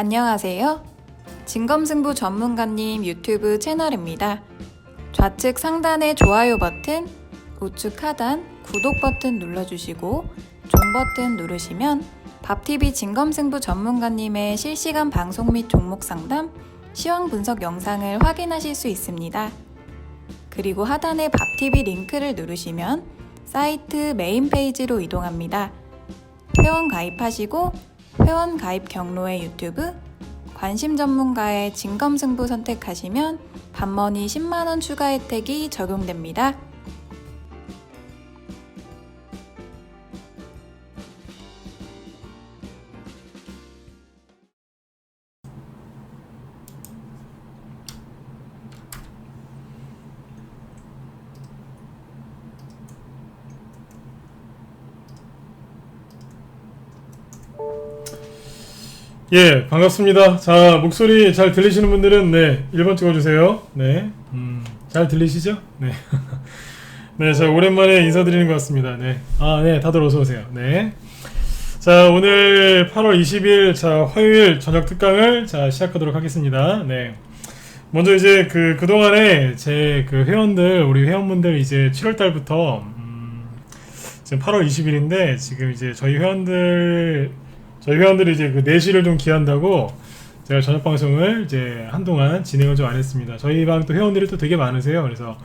안녕하세요. 진검승부 전문가님 유튜브 채널입니다. 좌측 상단의 좋아요 버튼, 우측 하단 구독 버튼 눌러주시고 종 버튼 누르시면 밥TV 진검승부 전문가님의 실시간 방송 및 종목 상담, 시황 분석 영상을 확인하실 수 있습니다. 그리고 하단의 밥TV 링크를 누르시면 사이트 메인 페이지로 이동합니다. 회원 가입하시고 회원 가입 경로의 유튜브, 관심 전문가의 진검승부 선택하시면 밥머니 10만원 추가 혜택이 적용됩니다. 예, 반갑습니다. 자, 목소리 잘 들리시는 분들은 네, 1번 찍어주세요. 네, 잘 들리시죠? 네. 네, 자, 오랜만에 인사드리는 것 같습니다. 네. 네, 다들 어서오세요. 네. 자, 오늘 8월 20일, 자, 화요일 저녁 특강을, 자, 시작하도록 하겠습니다. 네. 먼저 이제 그동안에 제 회원들, 우리 회원분들 이제 7월달부터, 지금 8월 20일인데, 지금 이제 저희 회원들이 이제 내실을 좀 기한다고 제가 저녁 방송을 이제 한동안 진행을 좀 안 했습니다. 저희 방 또 회원들이 또 되게 많으세요. 그래서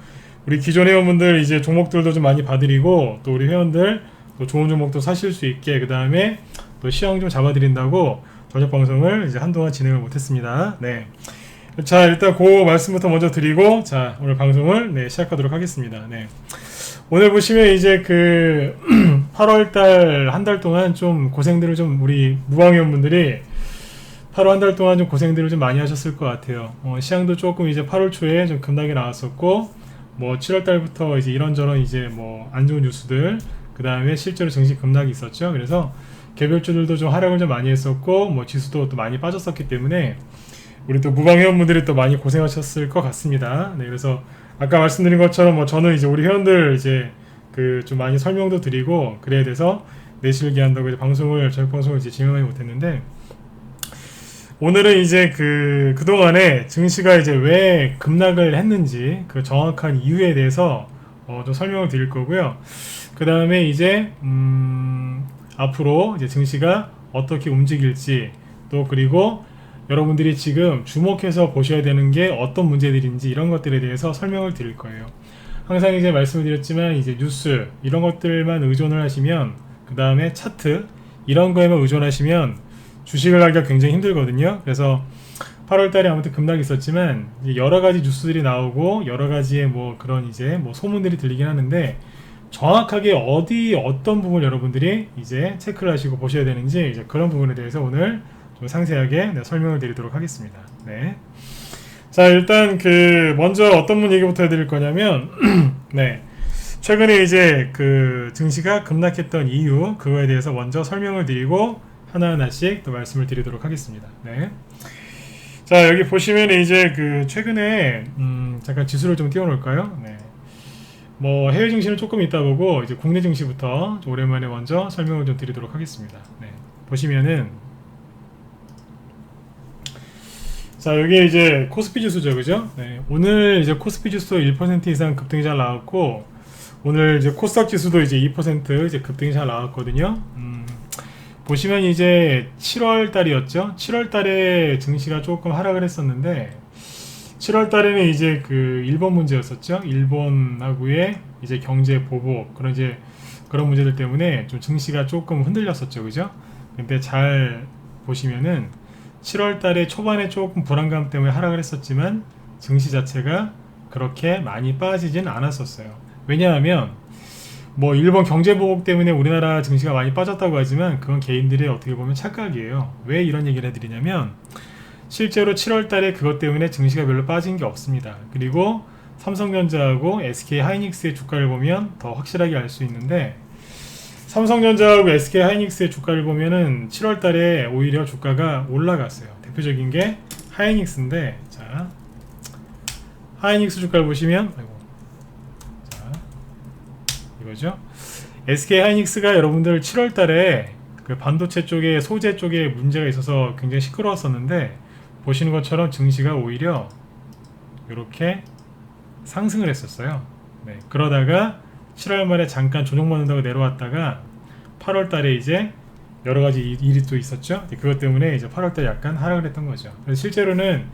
우리 기존 회원분들 이제 종목들도 좀 많이 봐드리고 또 우리 회원들 또 좋은 종목도 사실 수 있게 그 다음에 또 시황 좀 잡아드린다고 저녁 방송을 이제 한동안 진행을 못했습니다. 네. 자, 일단 그 말씀부터 먼저 드리고 자, 오늘 방송을 네, 시작하도록 하겠습니다. 네. 오늘 보시면 이제 8월달 한 달 동안 좀 고생들을 좀 우리 무방위원분들이 8월 한 달 동안 좀 고생들을 좀 많이 하셨을 것 같아요. 시장도 조금 이제 8월 초에 좀 급락이 나왔었고 뭐 7월달부터 이제 이런저런 이제 뭐 안 좋은 뉴스들 그 다음에 실제로 증시 급락이 있었죠. 그래서 개별주들도 좀 하락을 좀 많이 했었고 뭐 지수도 또 많이 빠졌었기 때문에 우리 또 무방위원분들이 또 많이 고생하셨을 것 같습니다. 네, 그래서 아까 말씀드린 것처럼 뭐 저는 이제 우리 회원들 이제 좀 많이 설명도 드리고 그래야 돼서 내실 기한다고 이제 저녁 방송을 이제 진행하지 못했는데 오늘은 이제 그동안에 증시가 이제 왜 급락을 했는지 그 정확한 이유에 대해서 좀 설명을 드릴 거고요. 그 다음에 이제 앞으로 이제 증시가 어떻게 움직일지 또 그리고 여러분들이 지금 주목해서 보셔야 되는 게 어떤 문제들인지 이런 것들에 대해서 설명을 드릴 거예요. 항상 이제 말씀을 드렸지만 이제 뉴스 이런 것들만 의존을 하시면 그 다음에 차트 이런 거에만 의존하시면 주식을 하기가 굉장히 힘들거든요. 그래서 8월 달에 아무튼 급락이 있었지만 여러 가지 뉴스들이 나오고 여러 가지의 뭐 그런 이제 뭐 소문들이 들리긴 하는데 정확하게 어떤 부분을 여러분들이 이제 체크를 하시고 보셔야 되는지 이제 그런 부분에 대해서 오늘 좀 상세하게 설명을 드리도록 하겠습니다. 네. 자, 일단 먼저 어떤 분 얘기부터 해드릴 거냐면 네. 최근에 이제 증시가 급락했던 이유 그거에 대해서 먼저 설명을 드리고 하나하나씩 또 말씀을 드리도록 하겠습니다. 네. 자, 여기 보시면 이제 최근에 잠깐 지수를 좀 띄워놓을까요? 네. 뭐 해외 증시는 조금 이따 보고 이제 국내 증시부터 좀 오랜만에 먼저 설명을 좀 드리도록 하겠습니다. 네. 보시면은 자, 여기 이제 코스피 지수죠, 그죠? 네, 오늘 이제 코스피 지수도 1% 이상 급등이 잘 나왔고, 오늘 이제 코스닥 지수도 이제 2% 이제 급등이 잘 나왔거든요. 보시면 이제 7월 달이었죠? 7월 달에 증시가 조금 하락을 했었는데, 7월 달에는 이제 일본 문제였었죠? 일본하고의 이제 경제 보복, 그런 문제들 때문에 좀 증시가 조금 흔들렸었죠, 그죠? 근데 잘 보시면은, 7월 달에 초반에 조금 불안감 때문에 하락을 했었지만 증시 자체가 그렇게 많이 빠지진 않았었어요. 왜냐하면 뭐 일본 경제 보복 때문에 우리나라 증시가 많이 빠졌다고 하지만 그건 개인들의 어떻게 보면 착각이에요. 왜 이런 얘기를 해드리냐면 실제로 7월 달에 그것 때문에 증시가 별로 빠진 게 없습니다. 그리고 삼성전자하고 SK 하이닉스의 주가를 보면 더 확실하게 알 수 있는데 삼성전자하고 SK 하이닉스의 주가를 보면은 7월 달에 오히려 주가가 올라갔어요. 대표적인 게 하이닉스인데, 자, 하이닉스 주가를 보시면, 자, 이거죠. SK 하이닉스가 여러분들 7월 달에 그 반도체 쪽에 소재 쪽에 문제가 있어서 굉장히 시끄러웠었는데 보시는 것처럼 증시가 오히려 이렇게 상승을 했었어요. 네, 그러다가 7월 말에 잠깐 조정받는다고 내려왔다가 8월 달에 이제 여러 가지 일이 또 있었죠. 그것 때문에 이제 8월 달에 약간 하락을 했던 거죠. 그래서 실제로는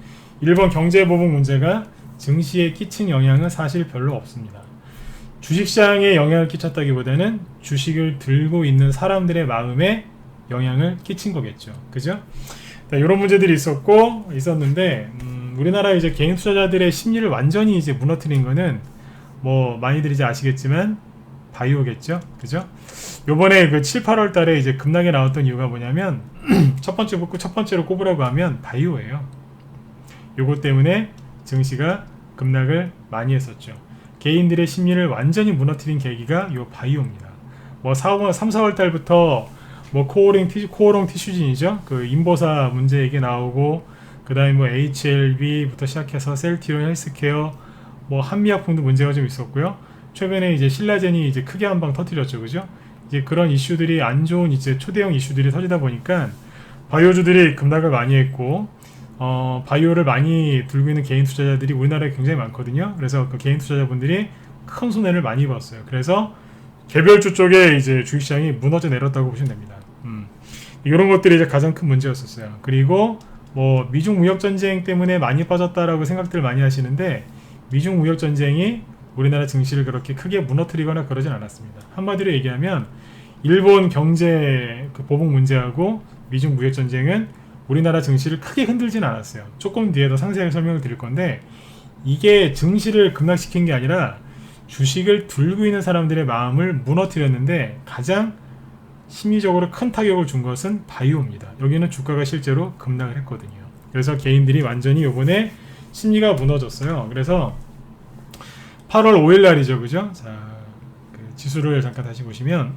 일본 경제 보복 문제가 증시에 끼친 영향은 사실 별로 없습니다. 주식시장에 영향을 끼쳤다기보다는 주식을 들고 있는 사람들의 마음에 영향을 끼친 거겠죠. 그죠? 이런 문제들이 있었는데, 우리나라 이제 개인 투자자들의 심리를 완전히 이제 무너뜨린 거는 뭐 많이들 이제 아시겠지만 바이오겠죠. 그죠? 요번에 그 7, 8월 달에 이제 급락이 나왔던 이유가 뭐냐면 첫 번째로 꼽으라고 하면 바이오예요. 요거 때문에 증시가 급락을 많이 했었죠. 개인들의 심리를 완전히 무너뜨린 계기가 요 바이오입니다. 뭐 3, 4월 달부터 뭐 코오롱 티슈진이죠. 그 인보사 문제 얘기 나오고 그 다음에 뭐 HLB부터 시작해서 셀티론 헬스케어 뭐 한미약품도 문제가 좀 있었고요. 최근에 이제 신라젠이 이제 크게 한 방 터뜨렸죠. 그죠? 이제 그런 이슈들이 안 좋은 이제 초대형 이슈들이 터지다 보니까 바이오주들이 급락을 많이 했고 바이오를 많이 들고 있는 개인 투자자들이 우리나라에 굉장히 많거든요. 그래서 그 개인 투자자분들이 큰 손해를 많이 봤어요. 그래서 개별주 쪽에 이제 주식시장이 무너져 내렸다고 보시면 됩니다. 이런 것들이 이제 가장 큰 문제였었어요. 그리고 뭐 미중 무역 전쟁 때문에 많이 빠졌다라고 생각들 많이 하시는데 미중 무역 전쟁이 우리나라 증시를 그렇게 크게 무너뜨리거나 그러진 않았습니다. 한마디로 얘기하면 일본 경제 그 보복 문제하고 미중 무역 전쟁은 우리나라 증시를 크게 흔들진 않았어요. 조금 뒤에 더 상세하게 설명을 드릴 건데 이게 증시를 급락시킨 게 아니라 주식을 들고 있는 사람들의 마음을 무너뜨렸는데 가장 심리적으로 큰 타격을 준 것은 바이오입니다. 여기는 주가가 실제로 급락을 했거든요. 그래서 개인들이 완전히 요번에 심리가 무너졌어요. 그래서 8월 5일 날이죠. 그죠? 자, 그 지수를 잠깐 다시 보시면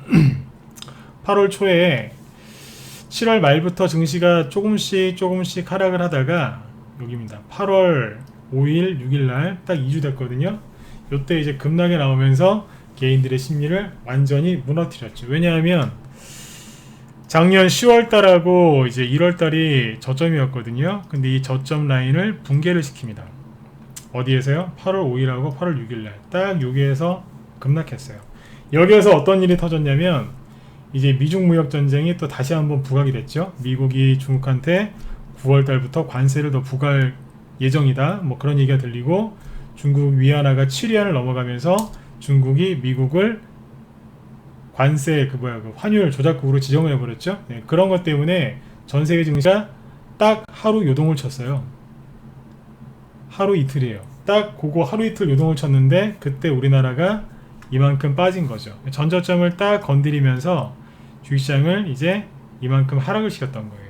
8월 초에 7월 말부터 증시가 조금씩 하락을 하다가 여기입니다. 8월 5일, 6일 날 딱 2주 됐거든요. 요때 이제 급락이 나오면서 개인들의 심리를 완전히 무너뜨렸죠. 왜냐하면 작년 10월 달하고 이제 1월 달이 저점이었거든요. 근데 이 저점 라인을 붕괴를 시킵니다. 어디에서요? 8월 5일하고 8월 6일 날 딱 여기에서 급락했어요. 여기에서 어떤 일이 터졌냐면 이제 미중 무역 전쟁이 또 다시 한번 부각이 됐죠. 미국이 중국한테 9월 달부터 관세를 더 부과할 예정이다. 뭐 그런 얘기가 들리고 중국 위안화가 7위안을 넘어가면서 중국이 미국을 관세 그 환율 조작국으로 지정을 해버렸죠. 네, 그런 것 때문에 전 세계 증시가 딱 하루 요동을 쳤어요. 하루 이틀이에요. 딱 그거 하루 이틀 요동을 쳤는데 그때 우리나라가 이만큼 빠진 거죠. 전저점을 딱 건드리면서 주식시장을 이제 이만큼 하락을 시켰던 거예요.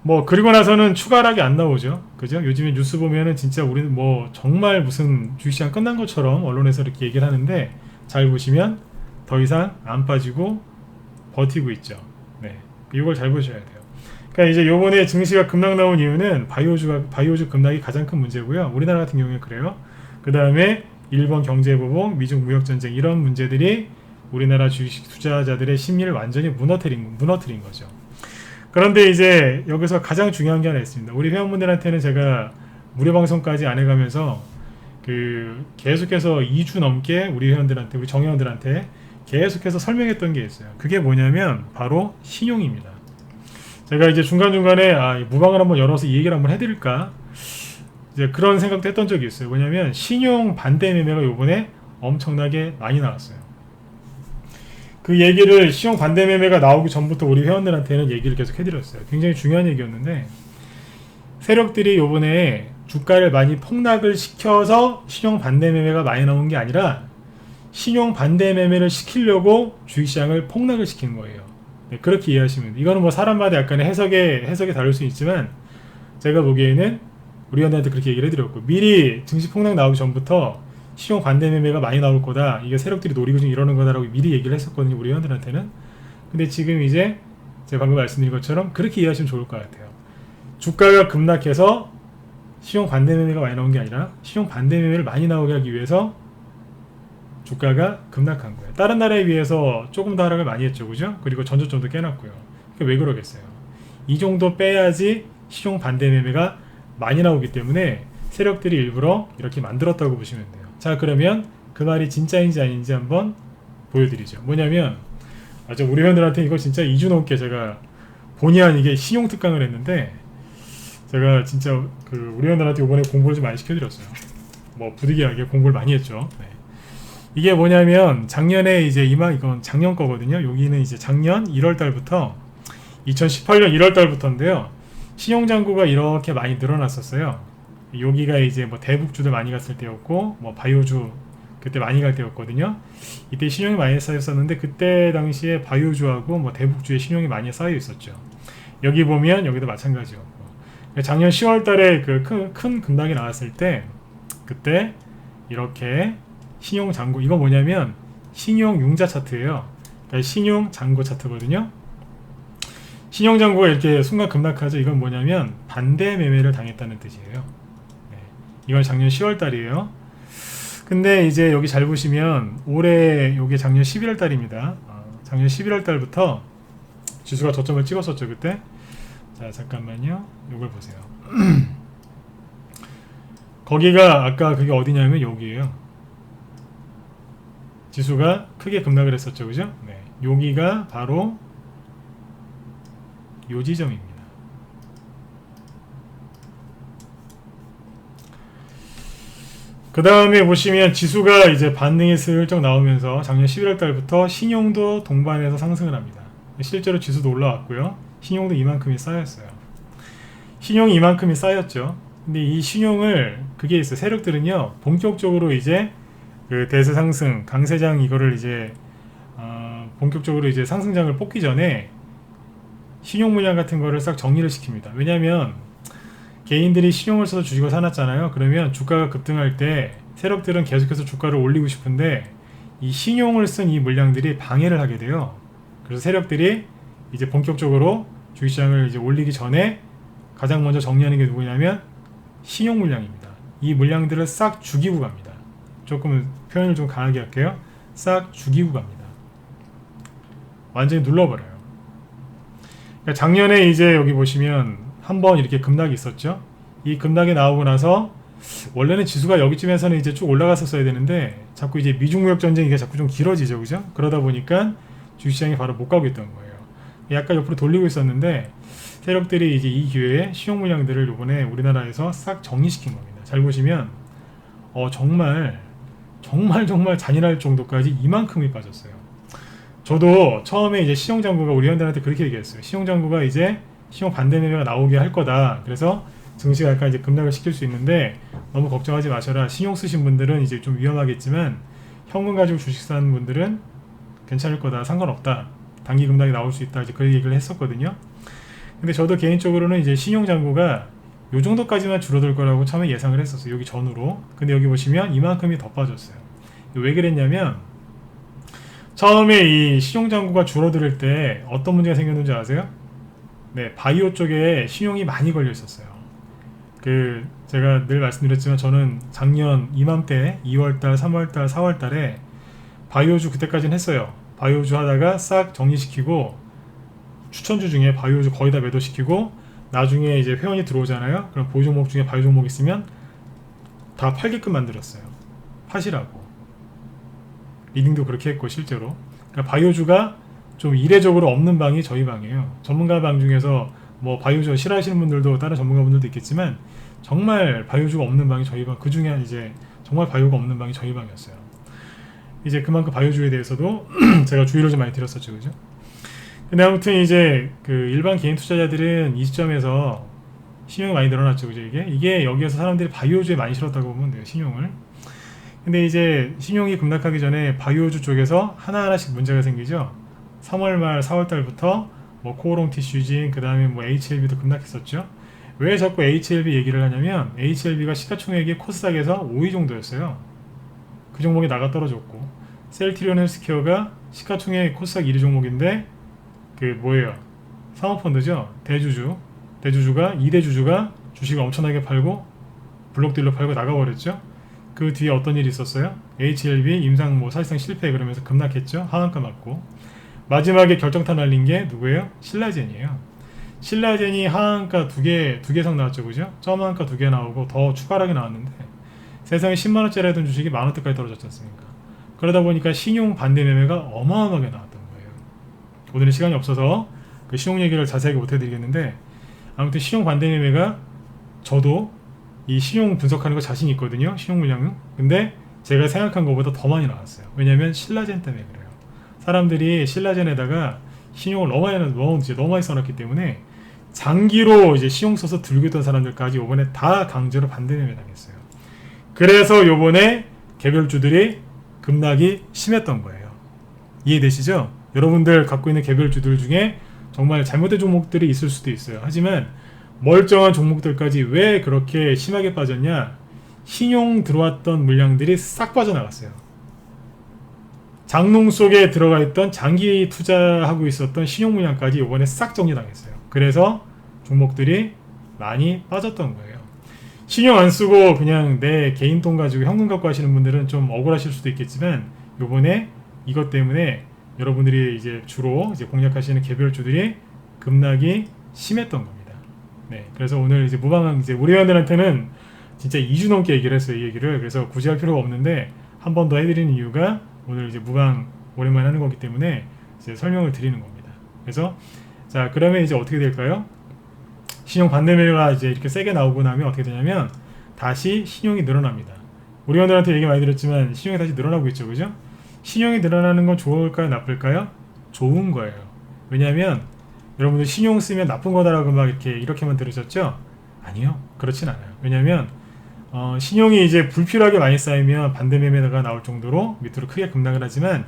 뭐 그리고 나서는 추가 하락이 안 나오죠. 그죠? 요즘에 뉴스 보면은 진짜 우리는 뭐 정말 무슨 주식시장 끝난 것처럼 언론에서 이렇게 얘기를 하는데 잘 보시면 더 이상 안 빠지고 버티고 있죠. 네, 이걸 잘 보셔야 돼요. 그러니까 이제 요번에 증시가 급락 나온 이유는 바이오주 급락이 가장 큰 문제고요. 우리나라 같은 경우에 그래요. 그 다음에 일본 경제 보복, 미중 무역 전쟁 이런 문제들이 우리나라 주식 투자자들의 심리를 완전히 무너뜨린 거죠. 그런데 이제 여기서 가장 중요한 게 하나 있습니다. 우리 회원분들한테는 제가 무료 방송까지 안 해가면서 그 계속해서 2주 넘게 우리 회원들한테, 우리 정회원들한테 계속해서 설명했던 게 있어요. 그게 뭐냐면 바로 신용입니다. 제가 이제 중간중간에 무방을 한번 열어서 이 얘기를 한번 해드릴까 이제 그런 생각도 했던 적이 있어요. 뭐냐면 신용 반대 매매가 요번에 엄청나게 많이 나왔어요. 그 얘기를 신용 반대 매매가 나오기 전부터 우리 회원들한테는 얘기를 계속 해드렸어요. 굉장히 중요한 얘기였는데 세력들이 요번에 주가를 많이 폭락을 시켜서 신용 반대 매매가 많이 나온 게 아니라 신용 반대 매매를 시키려고 주식시장을 폭락을 시키는 거예요. 네, 그렇게 이해하시면 돼요. 이거는 뭐 사람마다 약간의 해석이 다를 수 있지만 제가 보기에는 우리 회원들한테 그렇게 얘기를 해드렸고 미리 증시 폭락 나오기 전부터 신용 반대 매매가 많이 나올 거다. 이게 세력들이 노리고 지금 이러는 거다라고 미리 얘기를 했었거든요. 우리 회원들한테는. 근데 지금 이제 제가 방금 말씀드린 것처럼 그렇게 이해하시면 좋을 것 같아요. 주가가 급락해서 신용 반대 매매가 많이 나온 게 아니라 신용 반대 매매를 많이 나오게 하기 위해서 주가가 급락한 거예요. 다른 나라에 비해서 조금 더 하락을 많이 했죠, 그죠? 그리고 전저점도 깨놨고요. 그게 왜 그러겠어요? 이 정도 빼야지 시종 반대 매매가 많이 나오기 때문에 세력들이 일부러 이렇게 만들었다고 보시면 돼요. 자, 그러면 그 말이 진짜인지 아닌지 한번 보여드리죠. 뭐냐면 우리 회원들한테 이거 진짜 2주 넘게 제가 본의 아니게 신용 특강을 했는데, 제가 진짜 우리 회원들한테 이번에 공부를 좀 많이 시켜드렸어요. 뭐 부득이하게 공부를 많이 했죠. 네. 이게 뭐냐면 작년에 이제 이건 작년 거거든요. 여기는 이제 작년 1월 달부터 2018년 1월 달부터인데요. 신용 잔고가 이렇게 많이 늘어났었어요. 여기가 이제 뭐 대북주들 많이 갔을 때였고, 뭐 바이오주 그때 많이 갈 때였거든요. 이때 신용이 많이 쌓였었는데, 그때 당시에 바이오주하고 뭐 대북주에 신용이 많이 쌓여 있었죠. 여기 보면 여기도 마찬가지였고, 작년 10월 달에 그 큰 급락이 나왔을 때, 그때 이렇게 신용 잔고, 이거 뭐냐면 신용 융자 차트예요. 그러니까 신용 잔고 차트거든요. 신용 잔고가 이렇게 순간 급락하죠. 이건 뭐냐면 반대 매매를 당했다는 뜻이에요. 네. 이건 작년 10월 달이에요. 근데 이제 여기 잘 보시면 올해 요게 작년 11월 달입니다. 작년 11월 달부터 지수가 저점을 찍었었죠, 그때. 자, 잠깐만요. 요걸 보세요. 거기가 아까 그게 어디냐면 여기에요. 지수가 크게 급락을 했었죠, 그죠? 네. 여기가 바로 요 지점입니다. 그 다음에 보시면 지수가 이제 반등이 슬쩍 나오면서 작년 11월 달부터 신용도 동반해서 상승을 합니다. 실제로 지수도 올라왔고요. 신용도 이만큼이 쌓였어요. 신용이 이만큼이 쌓였죠. 근데 이 신용을, 그게 있어요. 세력들은요, 본격적으로 이제 그 대세 상승, 강세장 이거를 이제 본격적으로 이제 상승장을 뽑기 전에 신용 물량 같은 거를 싹 정리를 시킵니다. 왜냐하면 개인들이 신용을 써서 주식을 사놨잖아요. 그러면 주가가 급등할 때 세력들은 계속해서 주가를 올리고 싶은데, 이 신용을 쓴 이 물량들이 방해를 하게 돼요. 그래서 세력들이 이제 본격적으로 주식시장을 이제 올리기 전에 가장 먼저 정리하는 게 누구냐면 신용 물량입니다. 이 물량들을 싹 죽이고 갑니다. 조금 표현을 좀 강하게 할게요. 싹 죽이고 갑니다. 완전히 눌러버려요. 그러니까 작년에 이제 여기 보시면 한번 이렇게 급락이 있었죠. 이 급락이 나오고 나서 원래는 지수가 여기쯤에서는 이제 쭉 올라갔었어야 되는데, 자꾸 이제 미중무역 전쟁이 자꾸 좀 길어지죠, 그죠? 그러다 보니까 주식시장이 바로 못 가고 있던 거예요. 약간 옆으로 돌리고 있었는데, 세력들이 이제 이 기회에 신용 물량들을 이번에 우리나라에서 싹 정리시킨 겁니다. 잘 보시면 정말 잔인할 정도까지 이만큼이 빠졌어요. 저도 처음에 이제 신용장구가 우리 회원들한테 그렇게 얘기했어요. 신용장구가 이제 신용 반대 매매가 나오게 할 거다. 그래서 증시가 약간 이제 급락을 시킬 수 있는데 너무 걱정하지 마셔라. 신용 쓰신 분들은 이제 좀 위험하겠지만 현금 가지고 주식 사는 분들은 괜찮을 거다. 상관없다. 단기 급락이 나올 수 있다. 이제 그 얘기를 했었거든요. 근데 저도 개인적으로는 이제 신용장구가 요 정도까지만 줄어들 거라고 처음에 예상을 했었어요. 여기 전후로. 근데 여기 보시면 이만큼이 더 빠졌어요. 왜 그랬냐면 처음에 이 신용장구가 줄어들 때 어떤 문제가 생겼는지 아세요? 네, 바이오 쪽에 신용이 많이 걸려 있었어요. 제가 늘 말씀드렸지만 저는 작년 이맘때 2월달, 3월달, 4월달에 바이오주 그때까지는 했어요. 바이오주 하다가 싹 정리시키고 추천주 중에 바이오주 거의 다 매도시키고 나중에 이제 회원이 들어오잖아요. 그럼 보유 종목 중에 바이오 종목 있으면 다 팔게끔 만들었어요. 파시라고. 리딩도 그렇게 했고 실제로. 그러니까 바이오주가 좀 이례적으로 없는 방이 저희 방이에요. 전문가 방 중에서 뭐 바이오주 싫어하시는 분들도 다른 전문가분들도 있겠지만 정말 바이오주가 없는 방이 저희 방. 그 중에 이제 정말 바이오가 없는 방이 저희 방이었어요. 이제 그만큼 바이오주에 대해서도 제가 주의를 좀 많이 드렸었죠, 그죠? 근데 아무튼 이제 일반 개인 투자자들은 이 시점에서 신용이 많이 늘어났죠, 그죠? 이게 여기에서 사람들이 바이오주에 많이 실었다고 보면 돼요, 신용을. 근데 이제 신용이 급락하기 전에 바이오주 쪽에서 하나하나씩 문제가 생기죠. 3월 말 4월 달부터 뭐 코오롱 티슈진, 그 다음에 뭐 HLB도 급락했었죠. 왜 자꾸 HLB 얘기를 하냐면 HLB가 시가총액이 코스닥에서 5위 정도였어요. 그 종목이 나가 떨어졌고, 셀트리온 헬스케어가 시가총액 코스닥 1위 종목인데 뭐예요? 사모펀드죠. 대주주가 2대 주주가 주식을 엄청나게 팔고 블록딜로 팔고 나가버렸죠. 그 뒤에 어떤 일이 있었어요? HLB 임상 뭐 사실상 실패 그러면서 급락했죠. 하한가 맞고 마지막에 결정타 날린 게 누구예요? 신라젠이에요. 신라젠이 하한가 두 개 이상 나왔죠, 그죠? 점한가 2개 나오고 더 추가하게 나왔는데 세상에 10만원짜리 하던 주식이 만원대까지 떨어졌지 않습니까? 그러다 보니까 신용 반대 매매가 어마어마하게 나왔던 거예요. 오늘은 시간이 없어서 그 신용 얘기를 자세하게 못 해드리겠는데 아무튼 신용 반대 매매가 저도 이 신용 분석하는 거 자신 있거든요. 신용 물량은. 근데 제가 생각한 것보다 더 많이 나왔어요. 왜냐면 신라젠 때문에 그래요. 사람들이 신라젠에다가 신용을 너무 많이 써놨기 때문에 장기로 이제 신용 써서 들고 있던 사람들까지 요번에 다 강제로 반대 매매 당했어요. 그래서 요번에 개별주들이 급락이 심했던 거예요. 이해되시죠? 여러분들 갖고 있는 개별주들 중에 정말 잘못된 종목들이 있을 수도 있어요. 하지만 멀쩡한 종목들까지 왜 그렇게 심하게 빠졌냐? 신용 들어왔던 물량들이 싹 빠져나갔어요. 장롱 속에 들어가 있던 장기 투자하고 있었던 신용 물량까지 이번에 싹 정리당했어요. 그래서 종목들이 많이 빠졌던 거예요. 신용 안 쓰고 그냥 내 개인 돈 가지고 현금 갖고 하시는 분들은 좀 억울하실 수도 있겠지만 요번에 이것 때문에 여러분들이 이제 주로 이제 공략하시는 개별주들이 급락이 심했던 겁니다. 네, 그래서 오늘 이제 무방한 이제 우리 회원들한테는 진짜 2주 넘게 얘기를 했어요, 이 얘기를. 그래서 굳이 할 필요가 없는데 한 번 더 해드리는 이유가 오늘 이제 무방 오랜만에 하는 거기 때문에 이제 설명을 드리는 겁니다. 그래서 자, 그러면 이제 어떻게 될까요? 신용 반대 매매가 이제 이렇게 세게 나오고 나면 어떻게 되냐면 다시 신용이 늘어납니다. 우리 회원들한테 얘기 많이 드렸지만 신용이 다시 늘어나고 있죠, 그죠? 신용이 늘어나는 건 좋을까요, 나쁠까요? 좋은 거예요. 왜냐하면 여러분들 신용 쓰면 나쁜 거다라고 막 이렇게만 들으셨죠? 아니요, 그렇진 않아요. 왜냐하면 신용이 이제 불필요하게 많이 쌓이면 반대 매매가 나올 정도로 밑으로 크게 급락을 하지만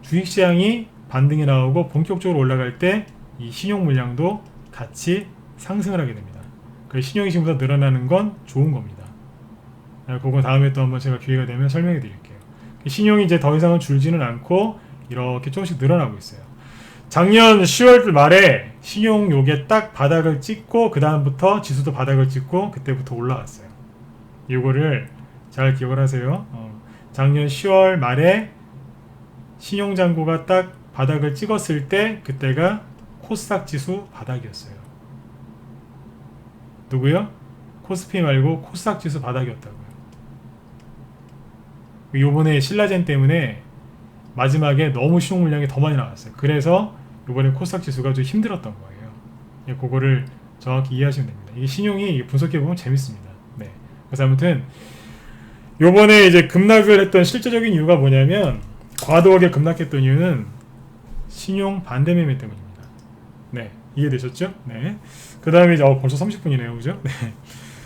주식시장이 반등이 나오고 본격적으로 올라갈 때 이 신용 물량도 같이 상승을 하게 됩니다. 그 신용이 지금보다 늘어나는 건 좋은 겁니다. 그건 다음에 또 한번 제가 기회가 되면 설명해 드릴게요. 신용이 이제 더 이상은 줄지는 않고 이렇게 조금씩 늘어나고 있어요. 작년 10월 말에 신용 요게 딱 바닥을 찍고 그 다음부터 지수도 바닥을 찍고 그때부터 올라왔어요. 이거를 잘 기억을 하세요. 작년 10월 말에 신용잔고가 딱 바닥을 찍었을 때 그때가 코스닥 지수 바닥이었어요. 누구요? 코스피 말고 코스닥 지수 바닥이었다고요. 요번에 신라젠 때문에 마지막에 너무 신용 물량이 더 많이 나왔어요. 그래서 요번에 코스닥 지수가 좀 힘들었던 거예요. 그거를 정확히 이해하시면 됩니다. 이게 신용이 분석해보면 재밌습니다. 네. 그래서 아무튼 요번에 이제 급락을 했던 실제적인 이유가 뭐냐면 과도하게 급락했던 이유는 신용 반대 매매 때문입니다. 네, 이해되셨죠? 네. 그 다음에 이제 벌써 30분이네요, 그죠? 네.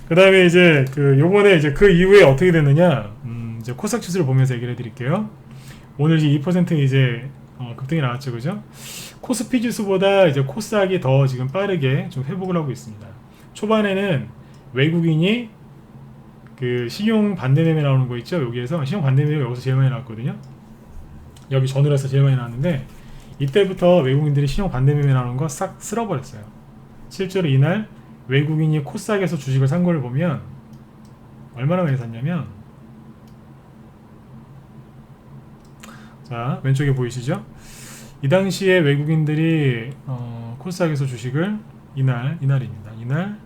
그 다음에 이제 요번에 이제 그 이후에 어떻게 됐느냐? 이제 코스닥 지수를 보면서 얘기를 해드릴게요. 오늘 이제 2% 이제 급등이 나왔죠, 그죠? 코스피 지수보다 이제 코스닥이 더 지금 빠르게 좀 회복을 하고 있습니다. 초반에는 외국인이 그 신용 반대 매매 나오는 거 있죠? 여기에서 신용 반대 매매가 여기서 제일 많이 나왔거든요. 여기 전후에서 제일 많이 나왔는데 이때부터 외국인들이 신용 반대 매매 나오는 거 싹 쓸어버렸어요. 실제로 이날 외국인이 코스닥에서 주식을 산 걸 보면 얼마나 많이 샀냐면 자, 왼쪽에 보이시죠? 이 당시에 외국인들이 코스닥에서 주식을 이날입니다. 이날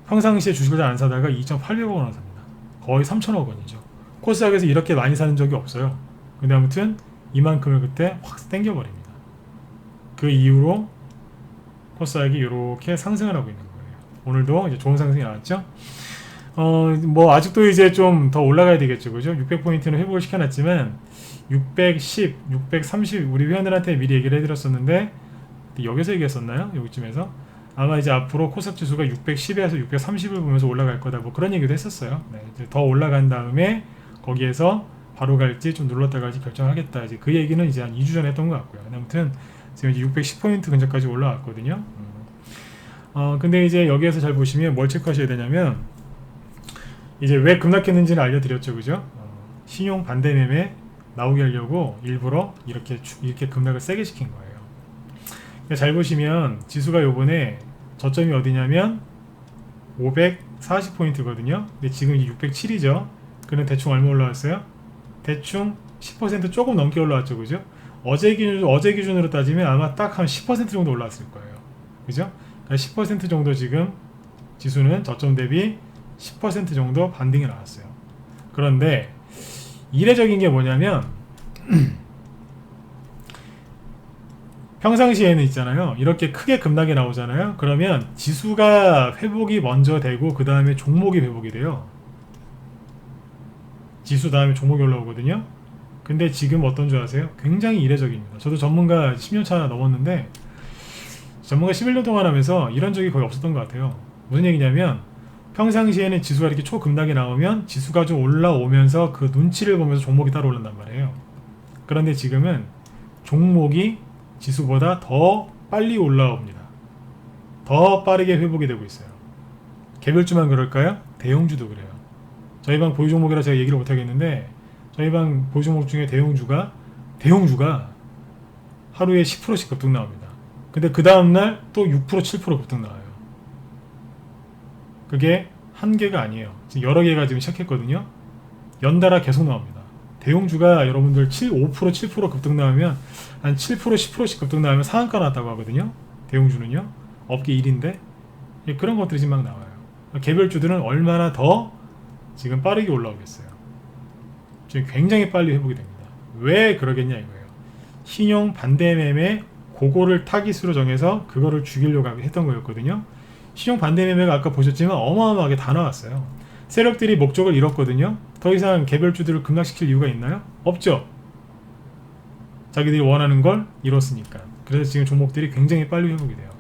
평상시에 주식을 잘 안 사다가 2,800억 원을 삽니다. 거의 3천억 원이죠. 코스닥에서 이렇게 많이 사는 적이 없어요. 근데 아무튼 이만큼을 그때 확 땡겨버립니다. 그 이후로 코스닥이 이렇게 상승을 하고 있는 거예요. 오늘도 이제 좋은 상승이 나왔죠. 뭐 아직도 이제 좀 더 올라가야 되겠죠, 그죠? 600포인트는 회복을 시켜놨지만 610, 630 우리 회원들한테 미리 얘기를 해드렸었는데 여기서 얘기했었나요? 여기쯤에서 아마 이제 앞으로 코스닥 지수가 610에서 630을 보면서 올라갈 거다 뭐 그런 얘기도 했었어요. 네, 이제 더 올라간 다음에 거기에서 바로 갈지 좀 눌렀다 갈지 결정하겠다. 이제 그 얘기는 이제 한 2주 전에 했던 것 같고요. 아무튼 지금 이제 610포인트 근처까지 올라왔거든요. 근데 이제 여기에서 잘 보시면 뭘 체크하셔야 되냐면 이제 왜 급락했는지는 알려드렸죠, 그죠? 신용 반대 매매 나오게 하려고 일부러 이렇게 급락을 세게 시킨 거예요. 잘 보시면 지수가 요번에 저점이 어디냐면 540포인트거든요. 근데 지금 607이죠. 그럼 대충 얼마 올라왔어요? 대충 10% 조금 넘게 올라왔죠, 그죠? 어제 기준으로 따지면 아마 딱 한 10% 정도 올라왔을 거예요, 그죠? 그러니까 10% 정도 지금 지수는 저점 대비 10% 정도 반등이 나왔어요. 그런데 이례적인 게 뭐냐면 평상시에는 있잖아요, 이렇게 크게 급락이 나오잖아요. 그러면 지수가 회복이 먼저 되고 그 다음에 종목이 회복이 돼요. 지수 다음에 종목이 올라오거든요. 근데 지금 어떤 줄 아세요? 굉장히 이례적입니다. 저도 전문가 10년차 넘었는데 전문가 11년 동안 하면서 이런 적이 거의 없었던 것 같아요. 무슨 얘기냐면 평상시에는 지수가 이렇게 초급락이 나오면 지수가 좀 올라오면서 그 눈치를 보면서 종목이 따라 올란단 말이에요. 그런데 지금은 종목이 지수보다 더 빨리 올라옵니다. 더 빠르게 회복이 되고 있어요. 개별주만 그럴까요? 대형주도 그래요. 저희 방 보유 종목이라 제가 얘기를 못하겠는데 저희 방 보유 종목 중에 대형주가 하루에 10%씩 급등 나옵니다. 근데 그 다음날 또 6% 7% 급등 나와요. 그게 한 개가 아니에요. 지금 여러 개가 지금 시작했거든요. 연달아 계속 나옵니다. 대형주가 여러분들 5% 7% 급등 나오면 한 7% 10%씩 급등 나오면 상한가 났다고 하거든요. 대형주는요. 업계 1인데 그런 것들이 지금 막 나와요. 개별주들은 얼마나 더 지금 빠르게 올라오겠어요. 지금 굉장히 빨리 회복이 됩니다. 왜 그러겠냐 이거예요. 신용 반대 매매 그거를 타깃으로 정해서 그거를 죽이려고 했던 거였거든요. 신용 반대 매매가 아까 보셨지만 어마어마하게 다 나왔어요. 세력들이 목적을 잃었거든요. 더 이상 개별주들을 급락시킬 이유가 있나요? 없죠. 자기들이 원하는 걸 잃었으니까. 그래서 지금 종목들이 굉장히 빨리 회복이 돼요.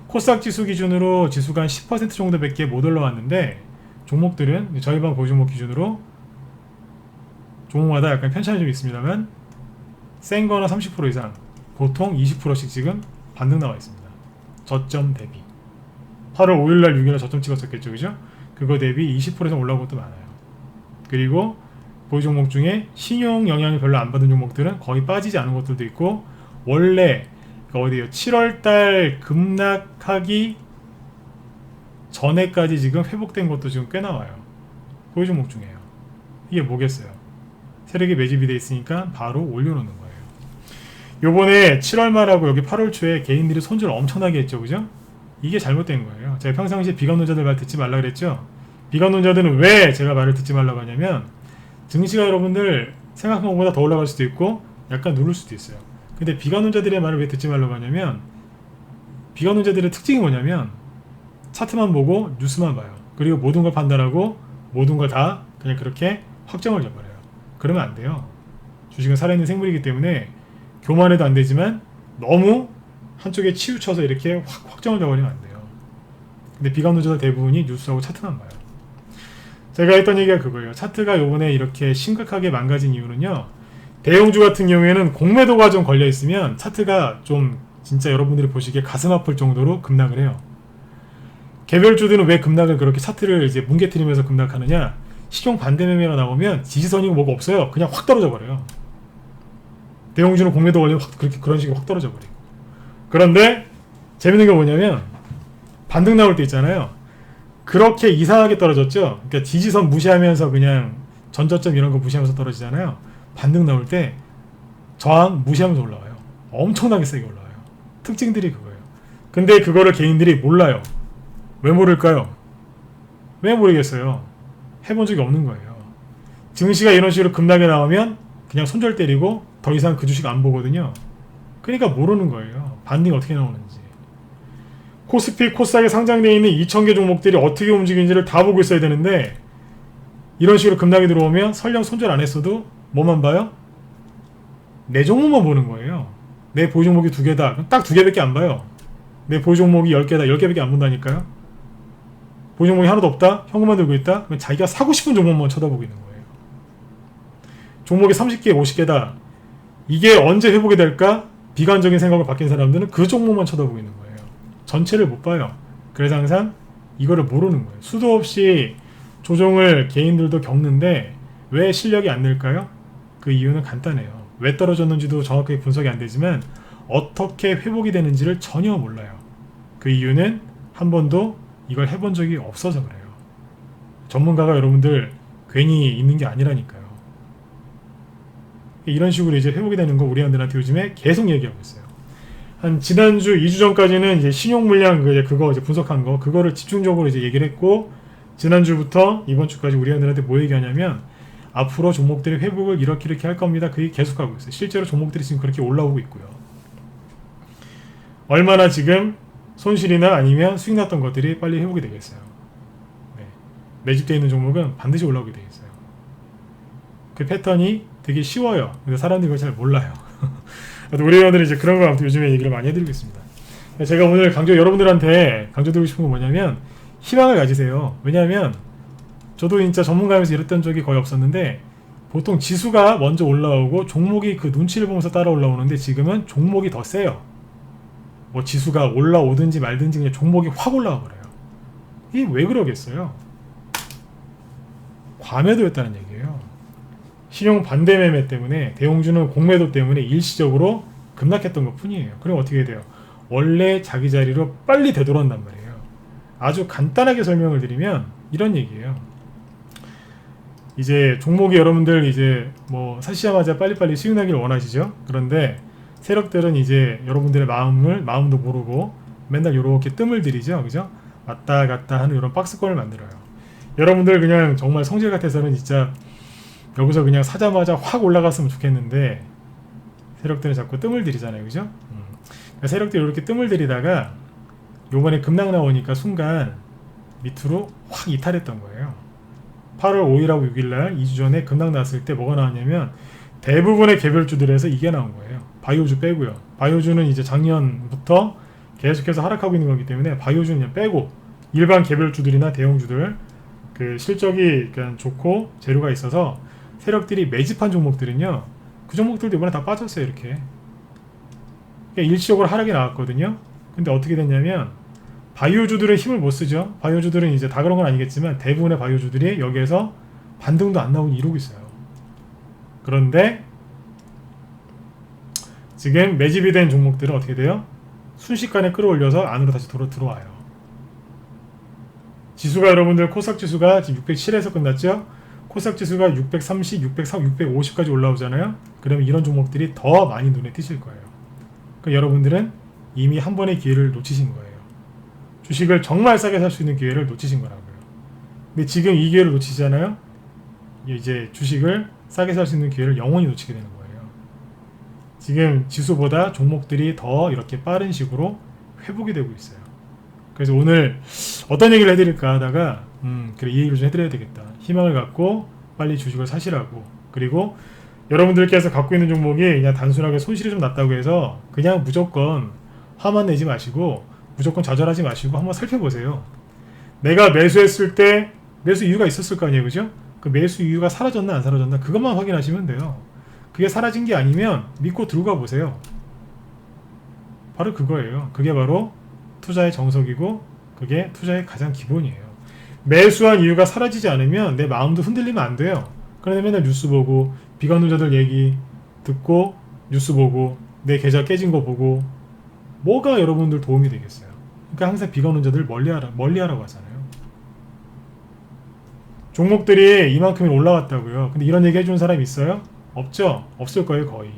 코스닥 지수 기준으로 지수가 한 10% 정도밖에 못 올라왔는데 종목들은 저희 방 보유 종목 기준으로 종목마다 약간 편차는 좀 있습니다만 센 거나 30% 이상 보통 20%씩 지금 반등 나와 있습니다. 저점 대비 8월 5일날 6일날 저점 찍었었겠죠, 그죠? 그거 대비 20% 이상 올라온 것도 많아요. 그리고 보유 종목 중에 신용 영향을 별로 안 받은 종목들은 거의 빠지지 않은 것들도 있고 원래 어디요? 7월달 급락하기 전에까지 지금 회복된 것도 지금 꽤 나와요. 보유 종목 중에요. 이게 뭐겠어요? 세력이 매집이 돼 있으니까 바로 올려놓는 거예요. 요번에 7월 말하고 여기 8월 초에 개인들이 손절 엄청나게 했죠, 그죠? 이게 잘못된 거예요. 제가 평상시에 비관론자들 말 듣지 말라 그랬죠? 비관론자들은 왜 제가 말을 듣지 말라고 하냐면 증시가 여러분들 생각한 것보다 더 올라갈 수도 있고 약간 누를 수도 있어요. 근데 비관론자들의 말을 왜 듣지 말라고 하냐면 비관론자들의 특징이 뭐냐면 차트만 보고 뉴스만 봐요. 그리고 모든 걸 판단하고 모든 걸 다 그냥 그렇게 확정을 줘버려요. 그러면 안 돼요. 주식은 살아있는 생물이기 때문에 교만해도 안 되지만 너무 한쪽에 치우쳐서 이렇게 확정을 줘버리면 안 돼요. 근데 비관론자들 대부분이 뉴스하고 차트만 봐요. 제가 했던 얘기가 그거예요. 차트가 요번에 이렇게 심각하게 망가진 이유는요. 대형주 같은 경우에는 공매도가 좀 걸려 있으면 차트가 좀 진짜 여러분들이 보시기에 가슴 아플 정도로 급락을 해요. 개별주들은 왜 급락을 그렇게 차트를 이제 뭉개뜨리면서 급락하느냐? 시종 반대 매매가 나오면 지지선이고 뭐가 없어요. 그냥 확 떨어져 버려요. 대형주는 공매도 걸리면 그렇게 그런 식으로 확 떨어져 버리고. 그런데 재밌는 게 뭐냐면 반등 나올 때 있잖아요. 그렇게 이상하게 떨어졌죠. 그러니까 지지선 무시하면서 그냥 전저점 이런 거 무시하면서 떨어지잖아요. 반등 나올 때 저항 무시하면서 올라와요. 엄청나게 세게 올라와요. 특징들이 그거예요. 근데 그거를 개인들이 몰라요. 왜 모를까요? 왜 모르겠어요? 해본 적이 없는 거예요. 증시가 이런 식으로 급락이 나오면 그냥 손절 때리고 더 이상 그 주식 안 보거든요. 그러니까 모르는 거예요. 반등이 어떻게 나오는지. 코스피, 코스닥에 상장되어 있는 2,000개 종목들이 어떻게 움직이는지를 다 보고 있어야 되는데 이런 식으로 급락이 들어오면 설령 손절 안 했어도 뭐만 봐요? 내 종목만 보는 거예요. 내 보유 종목이 2개다. 딱 2개밖에 안 봐요. 내 보유 종목이 10개다. 10개밖에 안 본다니까요. 보유 종목이 하나도 없다? 현금만 들고 있다? 그럼 자기가 사고 싶은 종목만 쳐다보고 있는 거예요. 종목이 30개, 50개다. 이게 언제 회복이 될까? 비관적인 생각을 바뀐 사람들은 그 종목만 쳐다보고 있는 거예요. 전체를 못 봐요. 그래서 항상 이거를 모르는 거예요. 수도 없이 조정을 개인들도 겪는데 왜 실력이 안 늘까요? 그 이유는 간단해요. 왜 떨어졌는지도 정확하게 분석이 안 되지만 어떻게 회복이 되는지를 전혀 몰라요. 그 이유는 한 번도 이걸 해본 적이 없어서 그래요. 전문가가 여러분들 괜히 있는 게 아니라니까요. 이런 식으로 이제 회복이 되는 거 우리한테 요즘에 계속 얘기하고 있어요. 한 지난주 2주 전까지는 이제 신용 물량 그거 이제 분석한 거 그거를 집중적으로 이제 얘기를 했고, 지난주부터 이번 주까지 우리한테 뭐 얘기하냐면 앞으로 종목들의 회복을 이렇게 할 겁니다. 그게 계속하고 있어요. 실제로 종목들이 지금 그렇게 올라오고 있고요. 얼마나 지금 손실이나 아니면 수익 났던 것들이 빨리 회복이 되겠어요. 네. 매집되어 있는 종목은 반드시 올라오게 되겠어요. 그 패턴이 되게 쉬워요. 근데 사람들이 그걸 잘 몰라요. 우리 회원들이 이제 그런 거 아무튼 요즘에 얘기를 많이 해드리고 있습니다. 제가 오늘 여러분들한테 강조드리고 싶은 건 뭐냐면 희망을 가지세요. 왜냐하면 저도 진짜 전문가면서 이랬던 적이 거의 없었는데, 보통 지수가 먼저 올라오고 종목이 그 눈치를 보면서 따라 올라오는데, 지금은 종목이 더 세요. 뭐 지수가 올라오든지 말든지 그냥 종목이 확 올라와 버려요. 이게 왜 그러겠어요? 과매도였다는 얘기예요. 신용 반대 매매 때문에, 대형주는 공매도 때문에 일시적으로 급락했던 것 뿐이에요. 그럼 어떻게 돼요? 원래 자기 자리로 빨리 되돌아온단 말이에요. 아주 간단하게 설명을 드리면 이런 얘기예요. 이제 종목이 여러분들 이제 뭐 사시자마자 빨리빨리 수익 나기를 원하시죠? 그런데 세력들은 이제 여러분들의 마음도 모르고 맨날 이렇게 뜸을 들이죠, 그죠? 왔다 갔다 하는 이런 박스권을 만들어요. 여러분들 그냥 정말 성질 같아서는 진짜 여기서 그냥 사자마자 확 올라갔으면 좋겠는데, 세력들은 자꾸 뜸을 들이잖아요, 그죠? 그러니까 세력들이 이렇게 뜸을 들이다가 요번에 급락 나오니까 순간 밑으로 확 이탈했던 거예요. 8월 5일하고 6일날 2주 전에 급락 났을 때 뭐가 나왔냐면 대부분의 개별주들에서 이게 나온 거예요. 바이오주 빼고요. 바이오주는 이제 작년부터 계속해서 하락하고 있는 거기 때문에 바이오주는 그냥 빼고, 일반 개별주들이나 대형주들 그 실적이 그냥 좋고 재료가 있어서 세력들이 매집한 종목들은요, 그 종목들도 이번에 다 빠졌어요. 이렇게 그러니까 일시적으로 하락이 나왔거든요. 근데 어떻게 됐냐면 바이오주들은 힘을 못 쓰죠. 바이오주들은 이제 다 그런 건 아니겠지만 대부분의 바이오주들이 여기에서 반등도 안 나오고 이러고 있어요. 그런데 지금 매집이 된 종목들은 어떻게 돼요? 순식간에 끌어올려서 안으로 다시 들어와요. 지수가 여러분들 코스닥 지수가 지금 607에서 끝났죠? 코스닥 지수가 630, 640, 650까지 올라오잖아요? 그러면 이런 종목들이 더 많이 눈에 띄실 거예요. 그러니까 여러분들은 이미 한 번의 기회를 놓치신 거예요. 주식을 정말 싸게 살 수 있는 기회를 놓치신 거라고요. 근데 지금 이 기회를 놓치잖아요? 이제 주식을 싸게 살 수 있는 기회를 영원히 놓치게 되는 거예요. 지금 지수보다 종목들이 더 이렇게 빠른 식으로 회복이 되고 있어요. 그래서 오늘 어떤 얘기를 해드릴까 하다가 그래, 이 얘기를 좀 해드려야 되겠다. 희망을 갖고 빨리 주식을 사시라고. 그리고 여러분들께서 갖고 있는 종목이 그냥 단순하게 손실이 좀 났다고 해서 그냥 무조건 화만 내지 마시고, 무조건 좌절하지 마시고 한번 살펴보세요. 내가 매수했을 때 매수 이유가 있었을 거 아니에요, 그죠? 그 매수 이유가 사라졌나 안 사라졌나 그것만 확인하시면 돼요. 그게 사라진 게 아니면 믿고 들어가 보세요. 바로 그거예요. 그게 바로 투자의 정석이고 그게 투자의 가장 기본이에요. 매수한 이유가 사라지지 않으면 내 마음도 흔들리면 안 돼요. 그런데 맨날 뉴스 보고 비관론자들 얘기 듣고 뉴스 보고 내 계좌 깨진 거 보고 뭐가 여러분들 도움이 되겠어요. 그러니까 항상 비관론자들 멀리하라고 하잖아요. 종목들이 이만큼이 올라왔다고요. 근데 이런 얘기 해주는 사람이 있어요? 없죠? 없을 거예요, 거의.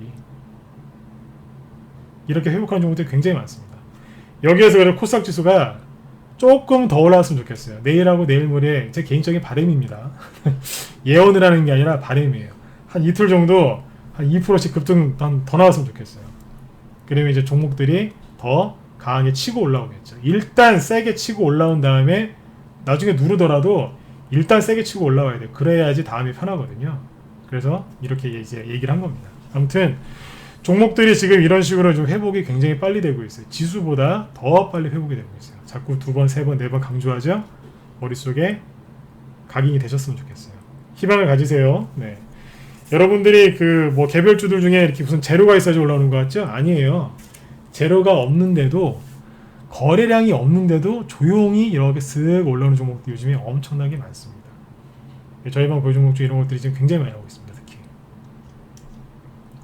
이렇게 회복하는 종목들이 굉장히 많습니다. 여기에서 그래 코스닥 지수가 조금 더 올라왔으면 좋겠어요. 내일하고 내일 모레 제 개인적인 바람입니다. 예언을 하는 게 아니라 바람이에요. 한 이틀 정도 한 2%씩 급등 더 나왔으면 좋겠어요. 그러면 이제 종목들이 더 강하게 치고 올라오겠죠. 일단 세게 치고 올라온 다음에 나중에 누르더라도 일단 세게 치고 올라와야 돼요. 그래야지 다음이 편하거든요. 그래서 이렇게 이제 얘기를 한 겁니다. 아무튼 종목들이 지금 이런 식으로 좀 회복이 굉장히 빨리 되고 있어요. 지수보다 더 빨리 회복이 되고 있어요. 자꾸 2번, 3번, 4번 강조하죠. 머릿속에 각인이 되셨으면 좋겠어요. 희망을 가지세요. 네. 여러분들이 그 뭐 개별주들 중에 이렇게 무슨 재료가 있어야지 올라오는 것 같죠? 아니에요. 재료가 없는데도, 거래량이 없는데도 조용히 이렇게 쓱 올라오는 종목들이 요즘에 엄청나게 많습니다. 저희 방 고유 종목 중 이런 것들이 지금 굉장히 많이 나오고 있습니다. 특히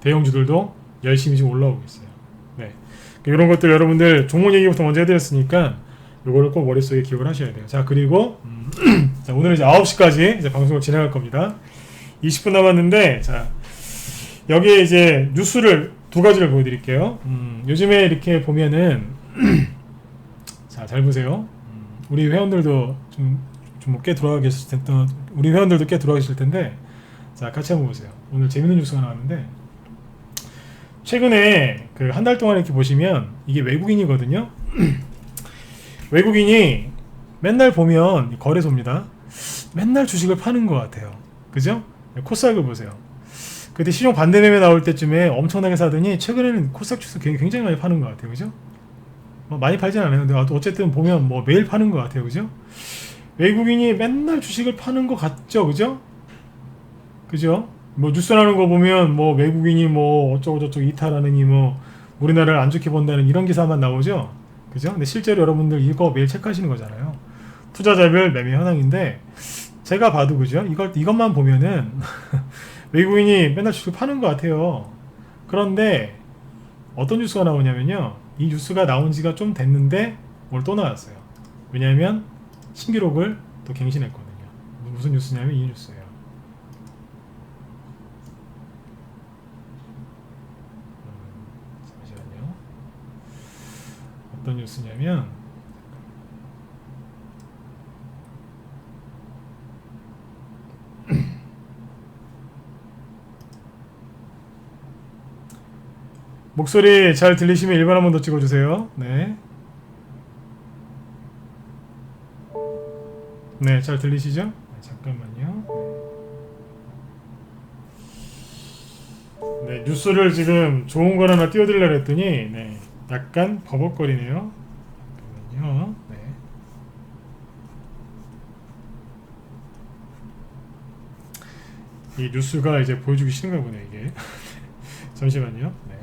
대형주들도 열심히 지금 올라오고 있어요. 네. 이런 것들 여러분들 종목 얘기부터 먼저 해드렸으니까 이거를 꼭 머릿속에 기억을 하셔야 돼요. 자, 그리고 자, 오늘은 이제 9시까지 이제 방송을 진행할 겁니다. 20분 남았는데, 자, 여기에 이제 뉴스를 두 가지를 보여드릴게요. 요즘에 이렇게 보면은 자, 잘 보세요. 우리 회원들도 좀 꽤 들어와 계실 텐데, 우리 회원들도 꽤 들어와 계실 텐데, 자, 같이 한번 보세요. 오늘 재밌는 뉴스가 나왔는데, 최근에 그 한 달 동안 이렇게 보시면 이게 외국인이거든요. 외국인이 맨날 보면 거래소입니다. 맨날 주식을 파는 것 같아요. 그죠? 코스닥을 보세요. 그때 시종 반대 매매 나올 때쯤에 엄청나게 사더니 최근에는 코스닥 주식 굉장히 많이 파는 것 같아요. 그죠? 많이 팔진 않아요. 근데 어쨌든 보면 뭐 매일 파는 것 같아요. 그죠? 외국인이 맨날 주식을 파는 것 같죠. 그죠? 그죠? 뭐 뉴스 나오는 거 보면 뭐 외국인이 뭐 어쩌고저쩌고 이탈하느니 뭐 우리나라를 안 좋게 본다는 이런 기사만 나오죠. 그죠? 근데 실제로 여러분들 이거 매일 체크하시는 거잖아요. 투자자별 매매 현황인데 제가 봐도 그죠? 이것만 보면은 외국인이 맨날 주식 파는 것 같아요. 그런데 어떤 뉴스가 나오냐면요. 이 뉴스가 나온 지가 좀 됐는데 오늘 또 나왔어요. 왜냐하면 신기록을 또 갱신했거든요. 무슨 뉴스냐면 이 뉴스예요. 잠시만요. 어떤 뉴스냐면 목소리 잘 들리시면 1번 한 번 더 찍어주세요. 네. 네, 잘 들리시죠? 네, 잠깐만요. 네, 뉴스를 지금 좋은 걸 하나 띄워드리려고 했더니, 네, 약간 버벅거리네요. 잠깐만요. 네. 이 뉴스가 이제 보여주기 싫은가 보네, 이게. 잠시만요. 네.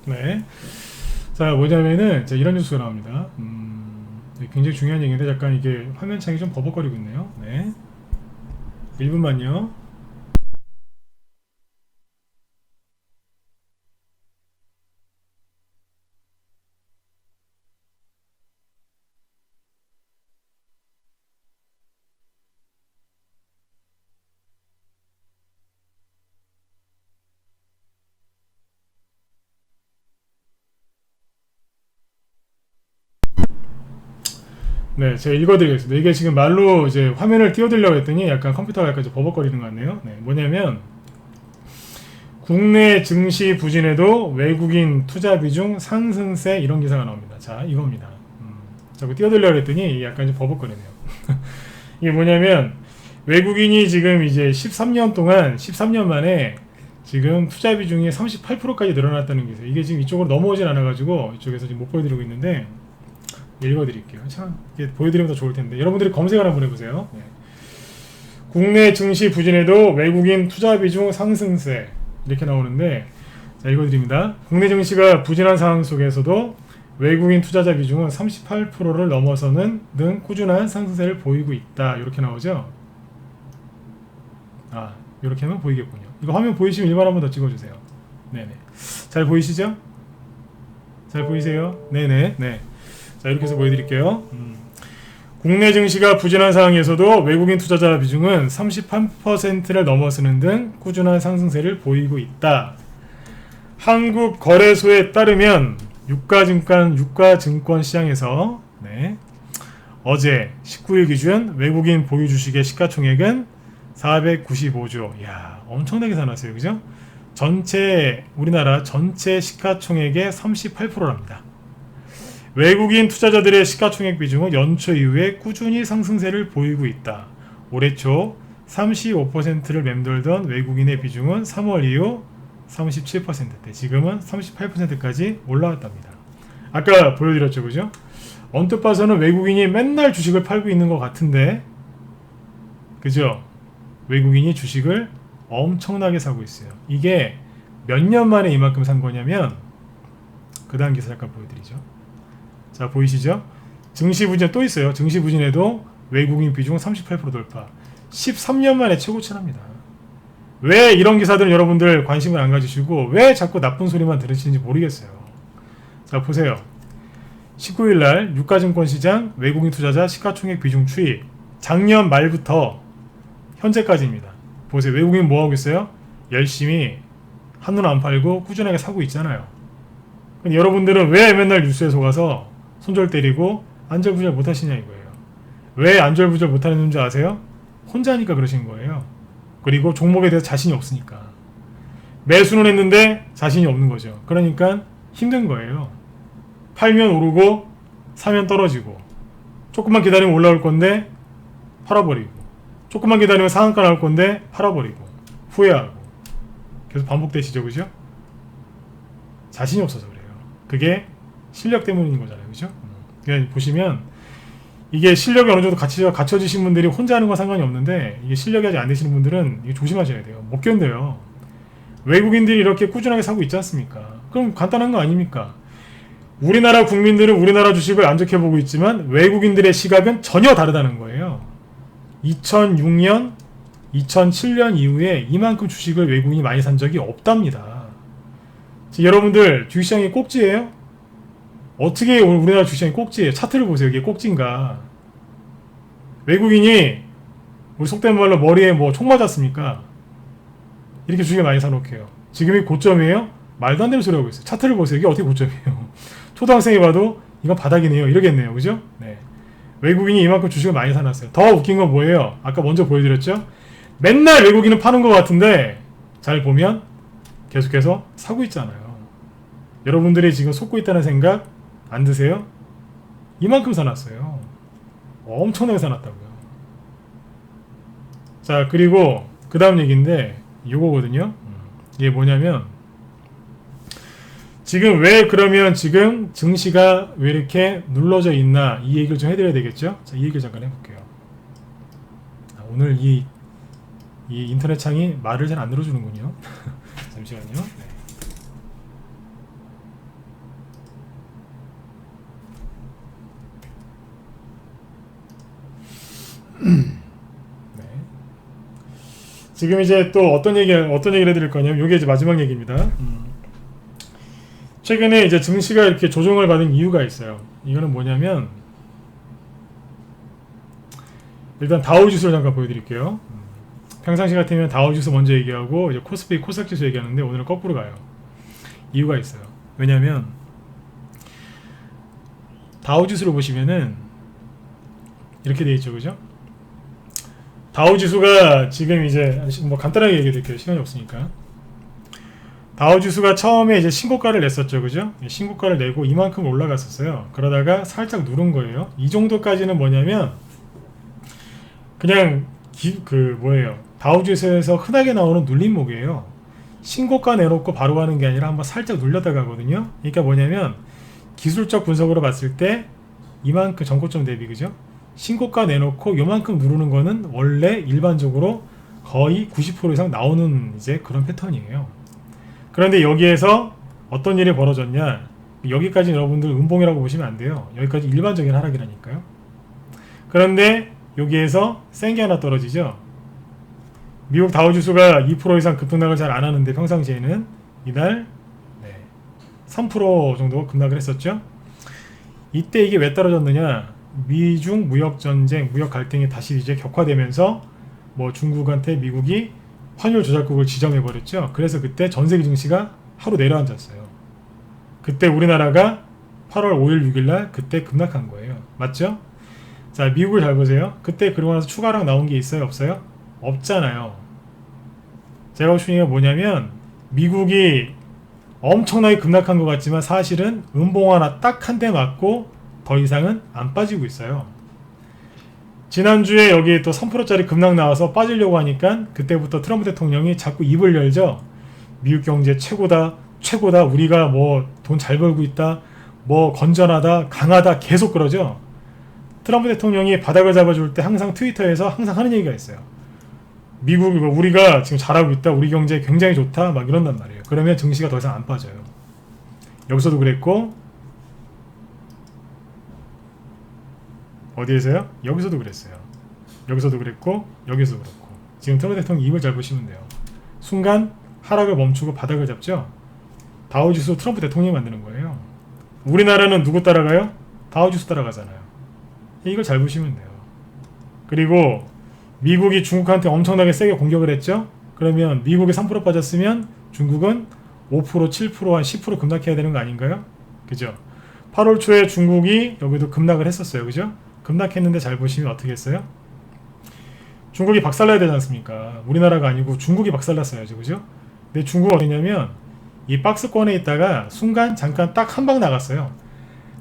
네. 자, 뭐냐면은, 자, 이런 뉴스가 나옵니다. 굉장히 중요한 얘기인데, 약간 이게 화면창이 좀 버벅거리고 있네요. 네. 1분만요. 네, 제가 읽어드리겠습니다. 이게 지금 말로 이제 화면을 띄워드리려고 했더니 약간 컴퓨터가 약간 좀 버벅거리는 것 같네요. 네, 뭐냐면 국내 증시 부진에도 외국인 투자 비중 상승세 이런 기사가 나옵니다. 자, 이겁니다. 자꾸 띄워드리려고 했더니 약간 좀 버벅거리네요. 이게 뭐냐면 외국인이 지금 이제 13년 만에 지금 투자 비중이 38%까지 늘어났다는 게 있어요. 이게 지금 이쪽으로 넘어오진 않아가지고 이쪽에서 지금 못 보여드리고 있는데 읽어드릴게요. 참 이게 보여드리면 더 좋을 텐데 여러분들이 검색을 한번 해보세요. 네. 국내 증시 부진에도 외국인 투자 비중 상승세 이렇게 나오는데 자 읽어드립니다. 국내 증시가 부진한 상황 속에서도 외국인 투자자 비중은 38%를 넘어서는 등 꾸준한 상승세를 보이고 있다. 이렇게 나오죠. 아 이렇게 하면 보이겠군요. 이거 화면 보이시면 1번 한번 더 찍어주세요. 네네. 잘 보이시죠? 잘 보이세요? 네네. 네. 자 이렇게 해서 보여드릴게요. 국내 증시가 부진한 상황에서도 외국인 투자자 비중은 38%를 넘어서는 등 꾸준한 상승세를 보이고 있다. 한국거래소에 따르면 유가증권 시장에서 네, 어제 19일 기준 외국인 보유 주식의 시가총액은 495조. 이야, 엄청나게 사놨어요. 그죠? 우리나라 전체 시가총액의 38%랍니다. 외국인 투자자들의 시가총액 비중은 연초 이후에 꾸준히 상승세를 보이고 있다. 올해 초 35%를 맴돌던 외국인의 비중은 3월 이후 37%대, 지금은 38%까지 올라왔답니다. 아까 보여드렸죠, 그죠? 언뜻 봐서는 외국인이 맨날 주식을 팔고 있는 것 같은데, 그죠? 외국인이 주식을 엄청나게 사고 있어요. 이게 몇 년 만에 이만큼 산 거냐면, 그 다음 기사 잠깐 보여드리죠. 자, 보이시죠? 증시 부진 또 있어요. 증시 부진에도 외국인 비중 38% 돌파. 13년 만에 최고치랍니다. 왜 이런 기사들은 여러분들 관심을 안 가지시고 왜 자꾸 나쁜 소리만 들으시는지 모르겠어요. 자, 보세요. 19일날 유가증권 시장 외국인 투자자 시가총액 비중 추이. 작년 말부터 현재까지입니다. 보세요. 외국인 뭐 하고 있어요? 열심히 한눈 안 팔고 꾸준하게 사고 있잖아요. 근데 여러분들은 왜 맨날 뉴스에 속아서 손절 때리고 안절부절 못 하시냐 이거예요. 왜 안절부절 못 하는 줄 아세요? 혼자 하니까 그러신 거예요. 그리고 종목에 대해서 자신이 없으니까. 매수는 했는데 자신이 없는 거죠. 그러니까 힘든 거예요. 팔면 오르고 사면 떨어지고, 조금만 기다리면 올라올 건데 팔아버리고, 조금만 기다리면 상한가 나올 건데 팔아버리고, 후회하고, 계속 반복되시죠, 그죠? 자신이 없어서 그래요. 그게 실력 때문인 거잖아요, 그죠? 그러니까 보시면 이게 실력이 어느 정도 갖춰지신 분들이 혼자 하는 건 상관이 없는데, 이게 실력이 아직 안 되시는 분들은 이게 조심하셔야 돼요. 못 견뎌요. 외국인들이 이렇게 꾸준하게 사고 있지 않습니까? 그럼 간단한 거 아닙니까? 우리나라 국민들은 우리나라 주식을 안 좋게 보고 있지만 외국인들의 시각은 전혀 다르다는 거예요. 2006년, 2007년 이후에 이만큼 주식을 외국인이 많이 산 적이 없답니다. 여러분들 주식시장이 꼭지예요? 어떻게 우리나라 주식시장이 꼭지예요? 차트를 보세요. 이게 꼭지인가? 외국인이 우리 속된 말로 머리에 뭐 총 맞았습니까? 이렇게 주식을 많이 사놓게요. 지금이 고점이에요? 말도 안 되는 소리 하고 있어요. 차트를 보세요. 이게 어떻게 고점이에요? 초등학생이 봐도 이건 바닥이네요. 이러겠네요. 그죠? 네. 외국인이 이만큼 주식을 많이 사놨어요. 더 웃긴 건 뭐예요? 아까 먼저 보여드렸죠? 맨날 외국인은 파는 것 같은데 잘 보면 계속해서 사고 있잖아요. 여러분들이 지금 속고 있다는 생각 안 드세요? 이만큼 사놨어요. 엄청나게 사놨다고요. 자, 그리고 그 다음 얘기인데 이거거든요. 이게 뭐냐면, 지금 왜 그러면 지금 증시가 왜 이렇게 눌러져 있나, 이 얘기를 좀 해드려야 되겠죠? 자, 이 얘기를 잠깐 해볼게요. 오늘 이 인터넷 창이 말을 잘 안 들어주는군요. 잠시만요. 네. 네. 지금 이제 또 어떤 얘기를 해드릴 거냐면, 이게 이제 마지막 얘기입니다. 최근에 이제 증시가 이렇게 조정을 받은 이유가 있어요. 이거는 뭐냐면, 일단 다우지수를 잠깐 보여드릴게요. 평상시 같으면 다우지수 먼저 얘기하고 이제 코스피 코스닥지수 얘기하는데, 오늘은 거꾸로 가요. 이유가 있어요. 왜냐면 다우지수를 보시면은 이렇게 돼 있죠, 그죠? 다우지수가 지금 이제 뭐 간단하게 얘기해 드릴게요. 시간이 없으니까. 다우지수가 처음에 이제 신고가를 냈었죠, 그죠? 신고가를 내고 이만큼 올라갔었어요. 그러다가 살짝 누른 거예요. 이 정도까지는 뭐냐면 그냥 다우지수에서 흔하게 나오는 눌림목이에요. 신고가 내놓고 바로 가는 게 아니라 한번 살짝 눌렸다가 가거든요. 그러니까 뭐냐면 기술적 분석으로 봤을 때 이만큼 전고점 대비, 그죠? 신고가 내놓고 요만큼 누르는 거는 원래 일반적으로 거의 90% 이상 나오는 이제 그런 패턴이에요. 그런데 여기에서 어떤 일이 벌어졌냐, 여기까지 여러분들 음봉이라고 보시면 안 돼요. 여기까지 일반적인 하락이라니까요. 그런데 여기에서 센 게 하나 떨어지죠. 미국 다우지수가 2% 이상 급등락을 잘 안 하는데 평상시에는 이날 3% 정도 급락을 했었죠. 이때 이게 왜 떨어졌느냐, 미중 무역전쟁, 무역 갈등이 다시 이제 격화되면서 뭐 중국한테 미국이 환율 조작국을 지정해버렸죠. 그래서 그때 전세계 증시가 하루 내려앉았어요. 그때 우리나라가 8월 5일 6일날 그때 급락한 거예요. 맞죠? 자, 미국을 잘 보세요. 그때 그러고 나서 추가 하락 나온 게 있어요? 없어요? 없잖아요. 제가 보신 게 뭐냐면, 미국이 엄청나게 급락한 것 같지만 사실은 음봉 하나 딱 한 대 맞고 더 이상은 안 빠지고 있어요. 지난주에 여기 또 3%짜리 급락 나와서 빠지려고 하니까 그때부터 트럼프 대통령이 자꾸 입을 열죠. 미국 경제 최고다, 최고다, 우리가 뭐 돈 잘 벌고 있다, 뭐 건전하다, 강하다 계속 그러죠. 트럼프 대통령이 바닥을 잡아줄 때 항상 트위터에서 항상 하는 얘기가 있어요. 미국, 우리가 지금 잘하고 있다, 우리 경제 굉장히 좋다, 막 이런단 말이에요. 그러면 증시가 더 이상 안 빠져요. 여기서도 그랬고, 어디에서요? 여기서도 그랬어요. 여기서도 그랬고, 여기서도 그렇고. 지금 트럼프 대통령 입을 잘 보시면 돼요. 순간 하락을 멈추고 바닥을 잡죠. 다우지수 트럼프 대통령이 만드는 거예요. 우리나라는 누구 따라가요? 다우지수 따라가잖아요. 이걸 잘 보시면 돼요. 그리고 미국이 중국한테 엄청나게 세게 공격을 했죠. 그러면 미국이 3% 빠졌으면 중국은 5%, 7%, 한 10% 급락해야 되는 거 아닌가요? 그죠? 8월 초에 중국이 여기도 급락을 했었어요. 그죠? 급락했는데 잘 보시면 어떻게 했어요? 중국이 박살나야 되지 않습니까? 우리나라가 아니고 중국이 박살났어야죠. 그죠? 근데 중국은 어디냐면 이 박스권에 있다가 순간 잠깐 딱 한 방 나갔어요.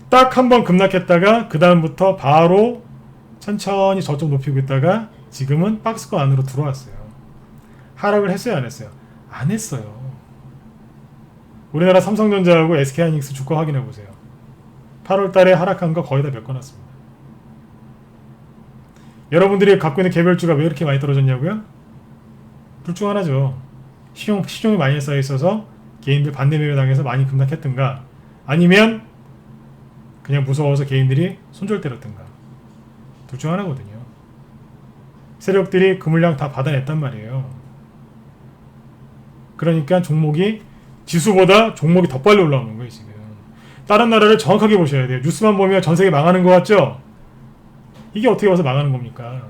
딱 한 번 급락했다가 그 다음부터 바로 천천히 저점 높이고 있다가 지금은 박스권 안으로 들어왔어요. 하락을 했어요, 안 했어요? 안 했어요. 우리나라 삼성전자하고 SK하이닉스 주가 확인해 보세요. 8월 달에 하락한 거 거의 다 메꿔놨습니다. 여러분들이 갖고 있는 개별주가 왜 이렇게 많이 떨어졌냐고요? 둘 중 하나죠. 시종이 많이 쌓여 있어서 개인들 반대 매매 당해서 많이 급락했든가, 아니면 그냥 무서워서 개인들이 손절 때렸든가. 둘 중 하나거든요. 세력들이 그 물량 다 받아냈단 말이에요. 그러니까 종목이 지수보다 종목이 더 빨리 올라오는 거예요. 지금 다른 나라를 정확하게 보셔야 돼요. 뉴스만 보면 전 세계 망하는 것 같죠? 이게 어떻게 와서 망하는 겁니까?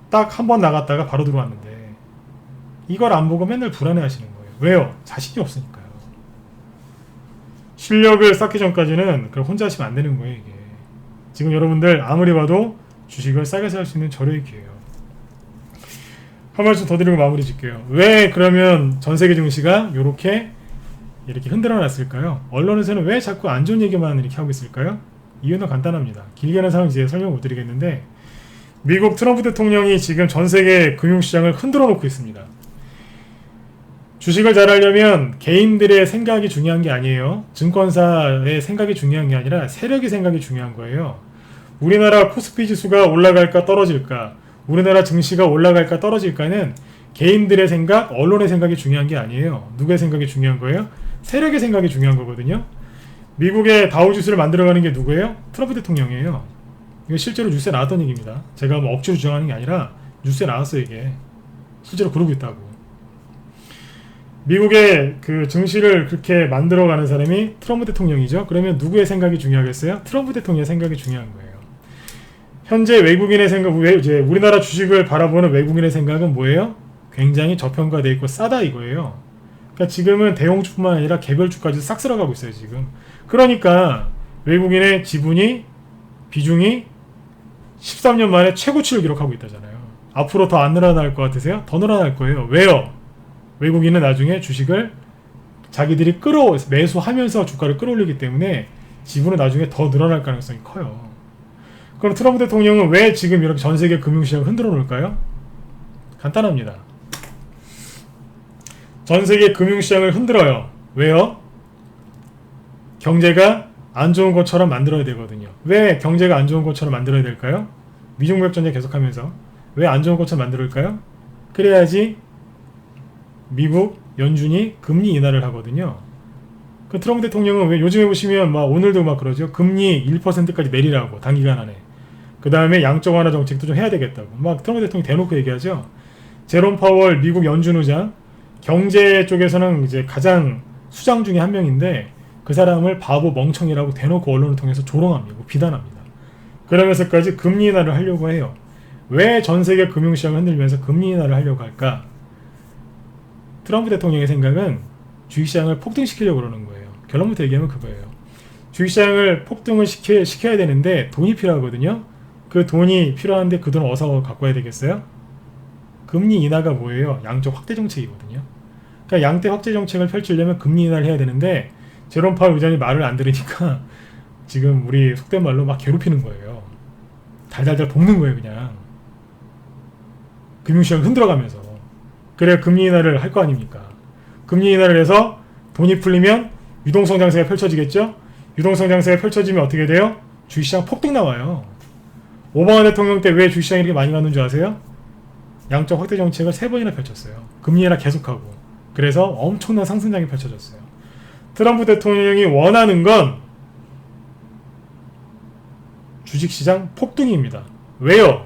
딱 한 번 나갔다가 바로 들어왔는데 이걸 안 보고 맨날 불안해 하시는 거예요. 왜요? 자신이 없으니까요. 실력을 쌓기 전까지는 그걸 혼자 하시면 안 되는 거예요. 이게 지금 여러분들 아무리 봐도 주식을 싸게 살 수 있는 절호의 기회예요. 한 말씀 더 드리고 마무리 짓게요. 왜 그러면 전 세계 증시가 이렇게 흔들어 놨을까요? 언론에서는 왜 자꾸 안 좋은 얘기만 이렇게 하고 있을까요? 이유는 간단합니다. 길게 하는 상황 이제 설명 못 드리겠는데, 미국 트럼프 대통령이 지금 전 세계 금융시장을 흔들어 놓고 있습니다. 주식을 잘하려면 개인들의 생각이 중요한 게 아니에요. 증권사의 생각이 중요한 게 아니라 세력의 생각이 중요한 거예요. 우리나라 코스피 지수가 올라갈까 떨어질까, 우리나라 증시가 올라갈까 떨어질까는 개인들의 생각, 언론의 생각이 중요한 게 아니에요. 누구의 생각이 중요한 거예요? 세력의 생각이 중요한 거거든요. 미국의 다우지수를 만들어가는 게 누구예요? 트럼프 대통령이에요. 이거 실제로 뉴스에 나왔던 얘기입니다. 제가 뭐 억지로 주장하는 게 아니라 뉴스에 나왔어요. 이게 실제로 그러고 있다고. 미국의 그 증시를 그렇게 만들어가는 사람이 트럼프 대통령이죠. 그러면 누구의 생각이 중요하겠어요? 트럼프 대통령의 생각이 중요한 거예요. 현재 외국인의 생각, 이제 우리나라 주식을 바라보는 외국인의 생각은 뭐예요? 굉장히 저평가되어 있고 싸다 이거예요. 그러니까 지금은 대형주뿐만 아니라 개별주까지 싹 쓸어가고 있어요. 지금. 그러니까 외국인의 지분이, 비중이 13년 만에 최고치를 기록하고 있다잖아요. 앞으로 더 안 늘어날 것 같으세요? 더 늘어날 거예요. 왜요? 외국인은 나중에 주식을 자기들이 매수하면서 주가를 끌어올리기 때문에 지분은 나중에 더 늘어날 가능성이 커요. 그럼 트럼프 대통령은 왜 지금 이렇게 전 세계 금융시장을 흔들어 놓을까요? 간단합니다. 전 세계 금융시장을 흔들어요. 왜요? 경제가 안 좋은 것처럼 만들어야 되거든요. 왜 경제가 안 좋은 것처럼 만들어야 될까요? 미중무역 전쟁 계속하면서 왜 안 좋은 것처럼 만들까요? 그래야지 미국 연준이 금리 인하를 하거든요. 그 트럼프 대통령은 왜 요즘에 보시면 막 오늘도 막 그러죠. 금리 1%까지 내리라고 단기간 안에. 그 다음에 양적 완화 정책도 좀 해야 되겠다고. 막 트럼프 대통령이 대놓고 얘기하죠. 제롬 파월 미국 연준 의장, 경제 쪽에서는 이제 가장 수장 중에 한 명인데 그 사람을 바보 멍청이라고 대놓고 언론을 통해서 조롱합니다. 비난합니다. 그러면서까지 금리 인하를 하려고 해요. 왜 전 세계 금융시장을 흔들면서 금리 인하를 하려고 할까? 트럼프 대통령의 생각은 주식시장을 폭등시키려고 그러는 거예요. 결론부터 얘기하면 그거예요. 주식시장을 폭등을 시켜야 되는데 돈이 필요하거든요. 그 돈이 필요한데 그 돈을 어디서 갖고 와야 되겠어요? 금리 인하가 뭐예요? 양적 확대 정책이거든요. 그러니까 양대 확대 정책을 펼치려면 금리 인하를 해야 되는데 제롬 파월 의장이 말을 안 들으니까 지금 우리 속된 말로 막 괴롭히는 거예요. 달달달 볶는 거예요. 그냥 금융시장 흔들어가면서. 그래야 금리 인하를 할 거 아닙니까? 금리 인하를 해서 돈이 풀리면 유동성 장세가 펼쳐지겠죠? 유동성 장세가 펼쳐지면 어떻게 돼요? 주식시장 폭등 나와요. 오바마 대통령 때 왜 주식시장이 이렇게 많이 갔는 줄 아세요? 양적 확대 정책을 3번이나 펼쳤어요. 금리 인하 계속하고. 그래서 엄청난 상승장이 펼쳐졌어요. 트럼프 대통령이 원하는 건 주식시장 폭등입니다. 왜요?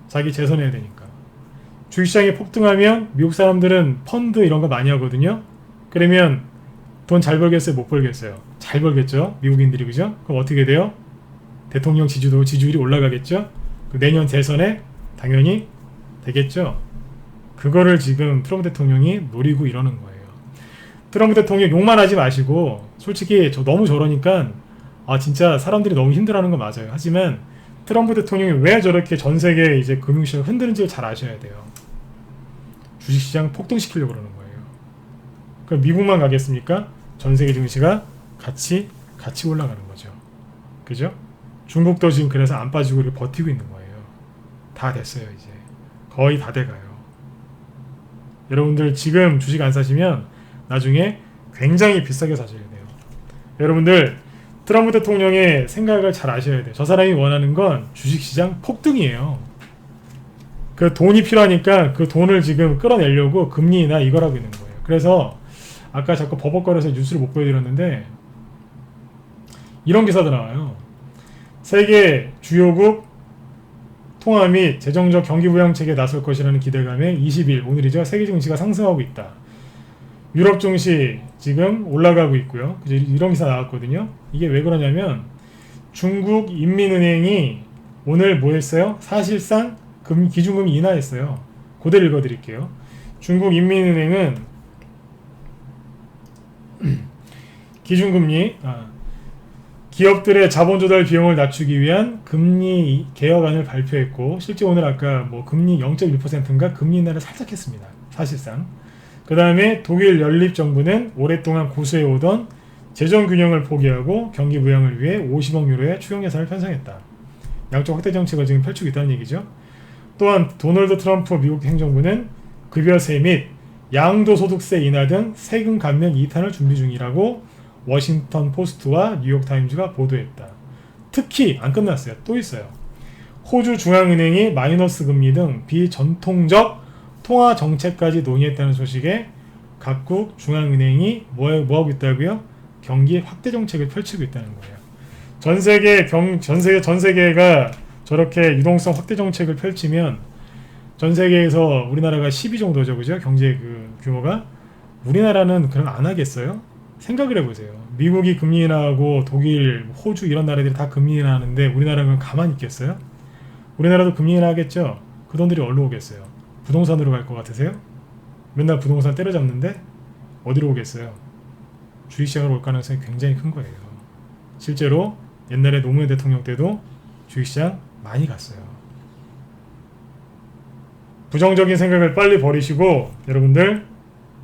자기 재선해야 되니까. 주식시장이 폭등하면 미국 사람들은 펀드 이런 거 많이 하거든요. 그러면 돈 잘 벌겠어요? 못 벌겠어요? 잘 벌겠죠? 미국인들이. 그죠? 그럼 어떻게 돼요? 대통령 지지율이 올라가겠죠? 내년 대선에 당연히 되겠죠? 그거를 지금 트럼프 대통령이 노리고 이러는 거예요. 트럼프 대통령 욕만 하지 마시고, 솔직히 너무 저러니까 진짜 사람들이 너무 힘들어하는 건 맞아요. 하지만 트럼프 대통령이 왜 저렇게 전 세계 이제 금융시장을 흔드는지를 잘 아셔야 돼요. 주식시장 폭등시키려고 그러는 거예요. 그럼 미국만 가겠습니까? 전 세계 증시가 같이 올라가는 거죠. 그죠? 중국도 지금 그래서 안 빠지고 이렇게 버티고 있는 거예요. 다 됐어요, 이제. 거의 다 돼가요. 여러분들 지금 주식 안 사시면 나중에 굉장히 비싸게 사셔야 돼요. 여러분들 트럼프 대통령의 생각을 잘 아셔야 돼요. 저 사람이 원하는 건 주식시장 폭등이에요. 그 돈이 필요하니까 그 돈을 지금 끌어내려고 금리 인하 이걸 하고 있는 거예요. 그래서 아까 자꾸 버벅거려서 뉴스를 못 보여드렸는데 이런 기사도 나와요. 세계 주요국 통화 및 재정적 경기 부양책에 나설 것이라는 기대감에 20일 오늘이죠. 세계 증시가 상승하고 있다. 유럽 증시 지금 올라가고 있고요. 이런 기사 나왔거든요. 이게 왜 그러냐면 중국 인민은행이 오늘 뭐 했어요? 사실상 기준금리 인하했어요. 그대로 읽어드릴게요. 중국 인민은행은 기준금리 기업들의 자본 조달 비용을 낮추기 위한 금리 개혁안을 발표했고, 실제 오늘 아까 뭐 금리 0.1%인가 금리 인하를 살짝 했습니다. 사실상. 그 다음에 독일 연립정부는 오랫동안 고수해오던 재정균형을 포기하고 경기 부양을 위해 50억 유로의 추경 예산을 편성했다. 양적 확대 정책을 지금 펼치고 있다는 얘기죠. 또한 도널드 트럼프 미국 행정부는 급여세 및 양도소득세 인하 등 세금 감면 2탄을 준비 중이라고 워싱턴 포스트와 뉴욕타임즈가 보도했다. 특히 안 끝났어요. 또 있어요. 호주 중앙은행이 마이너스 금리 등 비전통적 통화 정책까지 논의했다는 소식에 각국 중앙은행이 뭐 하고 있다고요? 경기 확대 정책을 펼치고 있다는 거예요. 전 세계가 저렇게 유동성 확대 정책을 펼치면 전 세계에서 우리나라가 10위 정도죠, 그죠? 경제 규모가. 우리나라는 그런 안 하겠어요? 생각을 해보세요. 미국이 금리 인하하고 독일, 호주 이런 나라들이 다 금리 인하하는데 우리나라는 가만히 있겠어요? 우리나라도 금리 인하하겠죠? 그 돈들이 어디로 오겠어요? 부동산으로 갈 것 같으세요? 맨날 부동산 때려잡는데 어디로 오겠어요? 주식시장으로 올 가능성이 굉장히 큰 거예요. 실제로 옛날에 노무현 대통령 때도 주식시장 많이 갔어요. 부정적인 생각을 빨리 버리시고 여러분들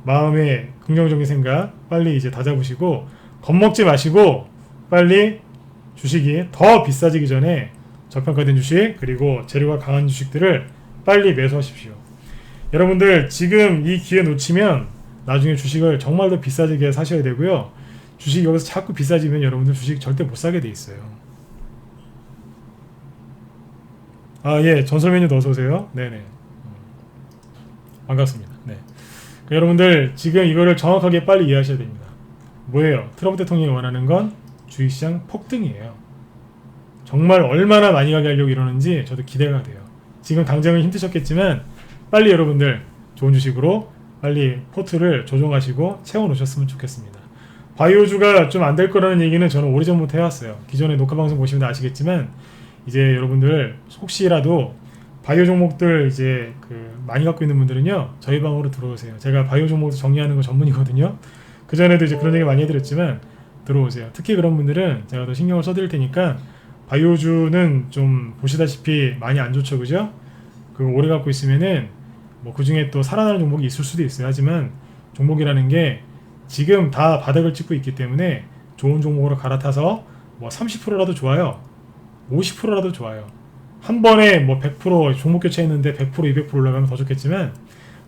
마음의 긍정적인 생각 빨리 이제 다잡으시고 겁먹지 마시고 빨리 주식이 더 비싸지기 전에 저평가된 주식 그리고 재료가 강한 주식들을 빨리 매수하십시오. 여러분들 지금 이 기회 놓치면 나중에 주식을 정말 더 비싸지게 사셔야 되고요. 주식이 여기서 자꾸 비싸지면 여러분들 주식 절대 못 사게 돼 있어요. 예, 전설 메뉴 어서오세요. 네네. 반갑습니다. 네. 여러분들 지금 이거를 정확하게 빨리 이해하셔야 됩니다. 뭐예요? 트럼프 대통령이 원하는 건 주식시장 폭등이에요. 정말 얼마나 많이 가게 하려고 이러는지 저도 기대가 돼요. 지금 당장은 힘드셨겠지만 빨리 여러분들 좋은 주식으로 빨리 포트를 조정하시고 채워놓으셨으면 좋겠습니다. 바이오주가 좀 안 될 거라는 얘기는 저는 오래전부터 해왔어요. 기존에 녹화방송 보시면 아시겠지만 이제 여러분들 혹시라도 바이오 종목들 이제 많이 갖고 있는 분들은요 저희 방으로 들어오세요. 제가 바이오 종목을 정리하는 거 전문이거든요. 그 전에도 이제 그런 얘기 많이 해드렸지만 들어오세요. 특히 그런 분들은 제가 더 신경을 써드릴 테니까 바이오주는 좀 보시다시피 많이 안 좋죠, 그죠? 오래 갖고 있으면은 뭐 그 중에 또 살아나는 종목이 있을 수도 있어요. 하지만 종목이라는 게 지금 다 바닥을 찍고 있기 때문에 좋은 종목으로 갈아타서 뭐 30%라도 좋아요. 50%라도 좋아요. 한 번에 뭐 100% 종목 교체했는데 100% 200% 올라가면 더 좋겠지만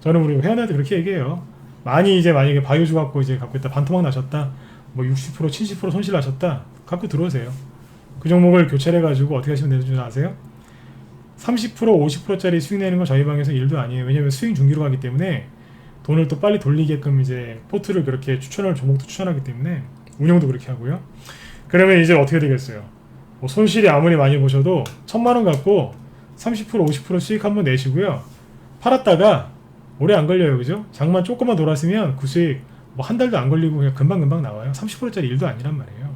저는 우리 회원한테 그렇게 얘기해요. 많이 이제 만약에 바이오주 갖고 이제 갖고 있다 반토막 나셨다 뭐 60% 70% 손실 나셨다 갖고 들어오세요. 그 종목을 교체를 해가지고 어떻게 하시면 되는지 아세요? 30% 50%짜리 수익 내는 건 저희 방에서 일도 아니에요. 왜냐면 수익 중기로 가기 때문에 돈을 또 빨리 돌리게끔 이제 포트를 그렇게 추천할 종목도 추천하기 때문에 운영도 그렇게 하고요. 그러면 이제 어떻게 되겠어요? 뭐 손실이 아무리 많이 보셔도 1000만원 갖고 30% 50% 수익 한번 내시고요. 팔았다가 오래 안 걸려요. 그죠? 장만 조금만 돌았으면 그 수익 뭐 한 달도 안 걸리고 그냥 금방금방 나와요. 30%짜리 일도 아니란 말이에요.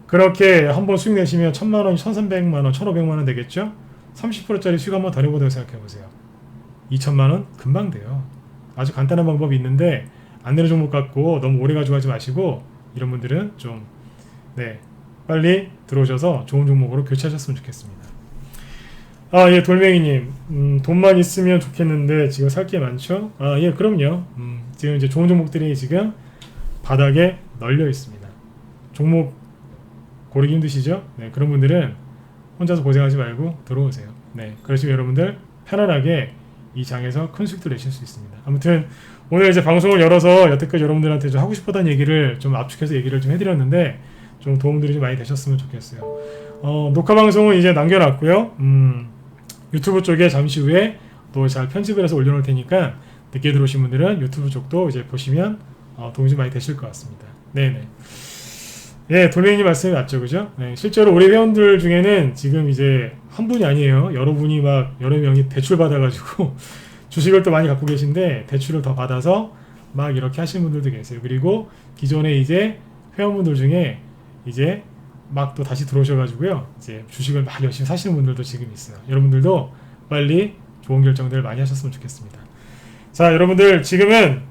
그렇게 한번 수익 내시면 1000만원, 1300만원, 1500만원 되겠죠? 30%짜리 수익 한번 더 내보다고 생각해보세요. 2000만원 금방 돼요. 아주 간단한 방법이 있는데 안 되는 종목 갖고 너무 오래 가져가지 마시고 이런 분들은 좀 빨리 들어오셔서 좋은 종목으로 교체하셨으면 좋겠습니다. 아, 예, 돌멩이님, 돈만 있으면 좋겠는데 지금 살 게 많죠? 아, 예, 그럼요. 지금 이제 좋은 종목들이 지금 바닥에 널려 있습니다. 종목 고르기 힘드시죠? 네, 그런 분들은 혼자서 고생하지 말고 들어오세요. 네, 그러시면 여러분들 편안하게 이 장에서 큰 수익도 내실 수 있습니다. 아무튼 오늘 이제 방송을 열어서 여태까지 여러분들한테 좀 하고 싶었던 얘기를 좀 압축해서 얘기를 좀 해드렸는데 좀 도움들이 좀 많이 되셨으면 좋겠어요. 녹화 방송은 이제 남겨놨고요. 유튜브 쪽에 잠시 후에 또 잘 편집을 해서 올려놓을 테니까 늦게 들어오신 분들은 유튜브 쪽도 이제 보시면 도움이 좀 많이 되실 것 같습니다. 네네. 예, 돌멩이님 말씀이 맞죠, 그죠? 네, 실제로 우리 회원들 중에는 지금 이제 한 분이 아니에요. 여러분이 막 여러 명이 대출 받아가지고 주식을 또 많이 갖고 계신데 대출을 더 받아서 막 이렇게 하시는 분들도 계세요. 그리고 기존에 이제 회원분들 중에 이제 막 또 다시 들어오셔가지고요. 이제 주식을 막 열심히 사시는 분들도 지금 있어요. 여러분들도 빨리 좋은 결정들 많이 하셨으면 좋겠습니다. 자, 여러분들 지금은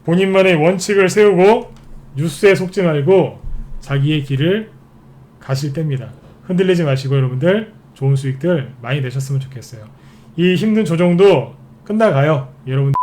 본인만의 원칙을 세우고 뉴스에 속지 말고 자기의 길을 가실 때입니다. 흔들리지 마시고 여러분들 좋은 수익들 많이 내셨으면 좋겠어요. 이 힘든 조정도 끝나가요. 여러분들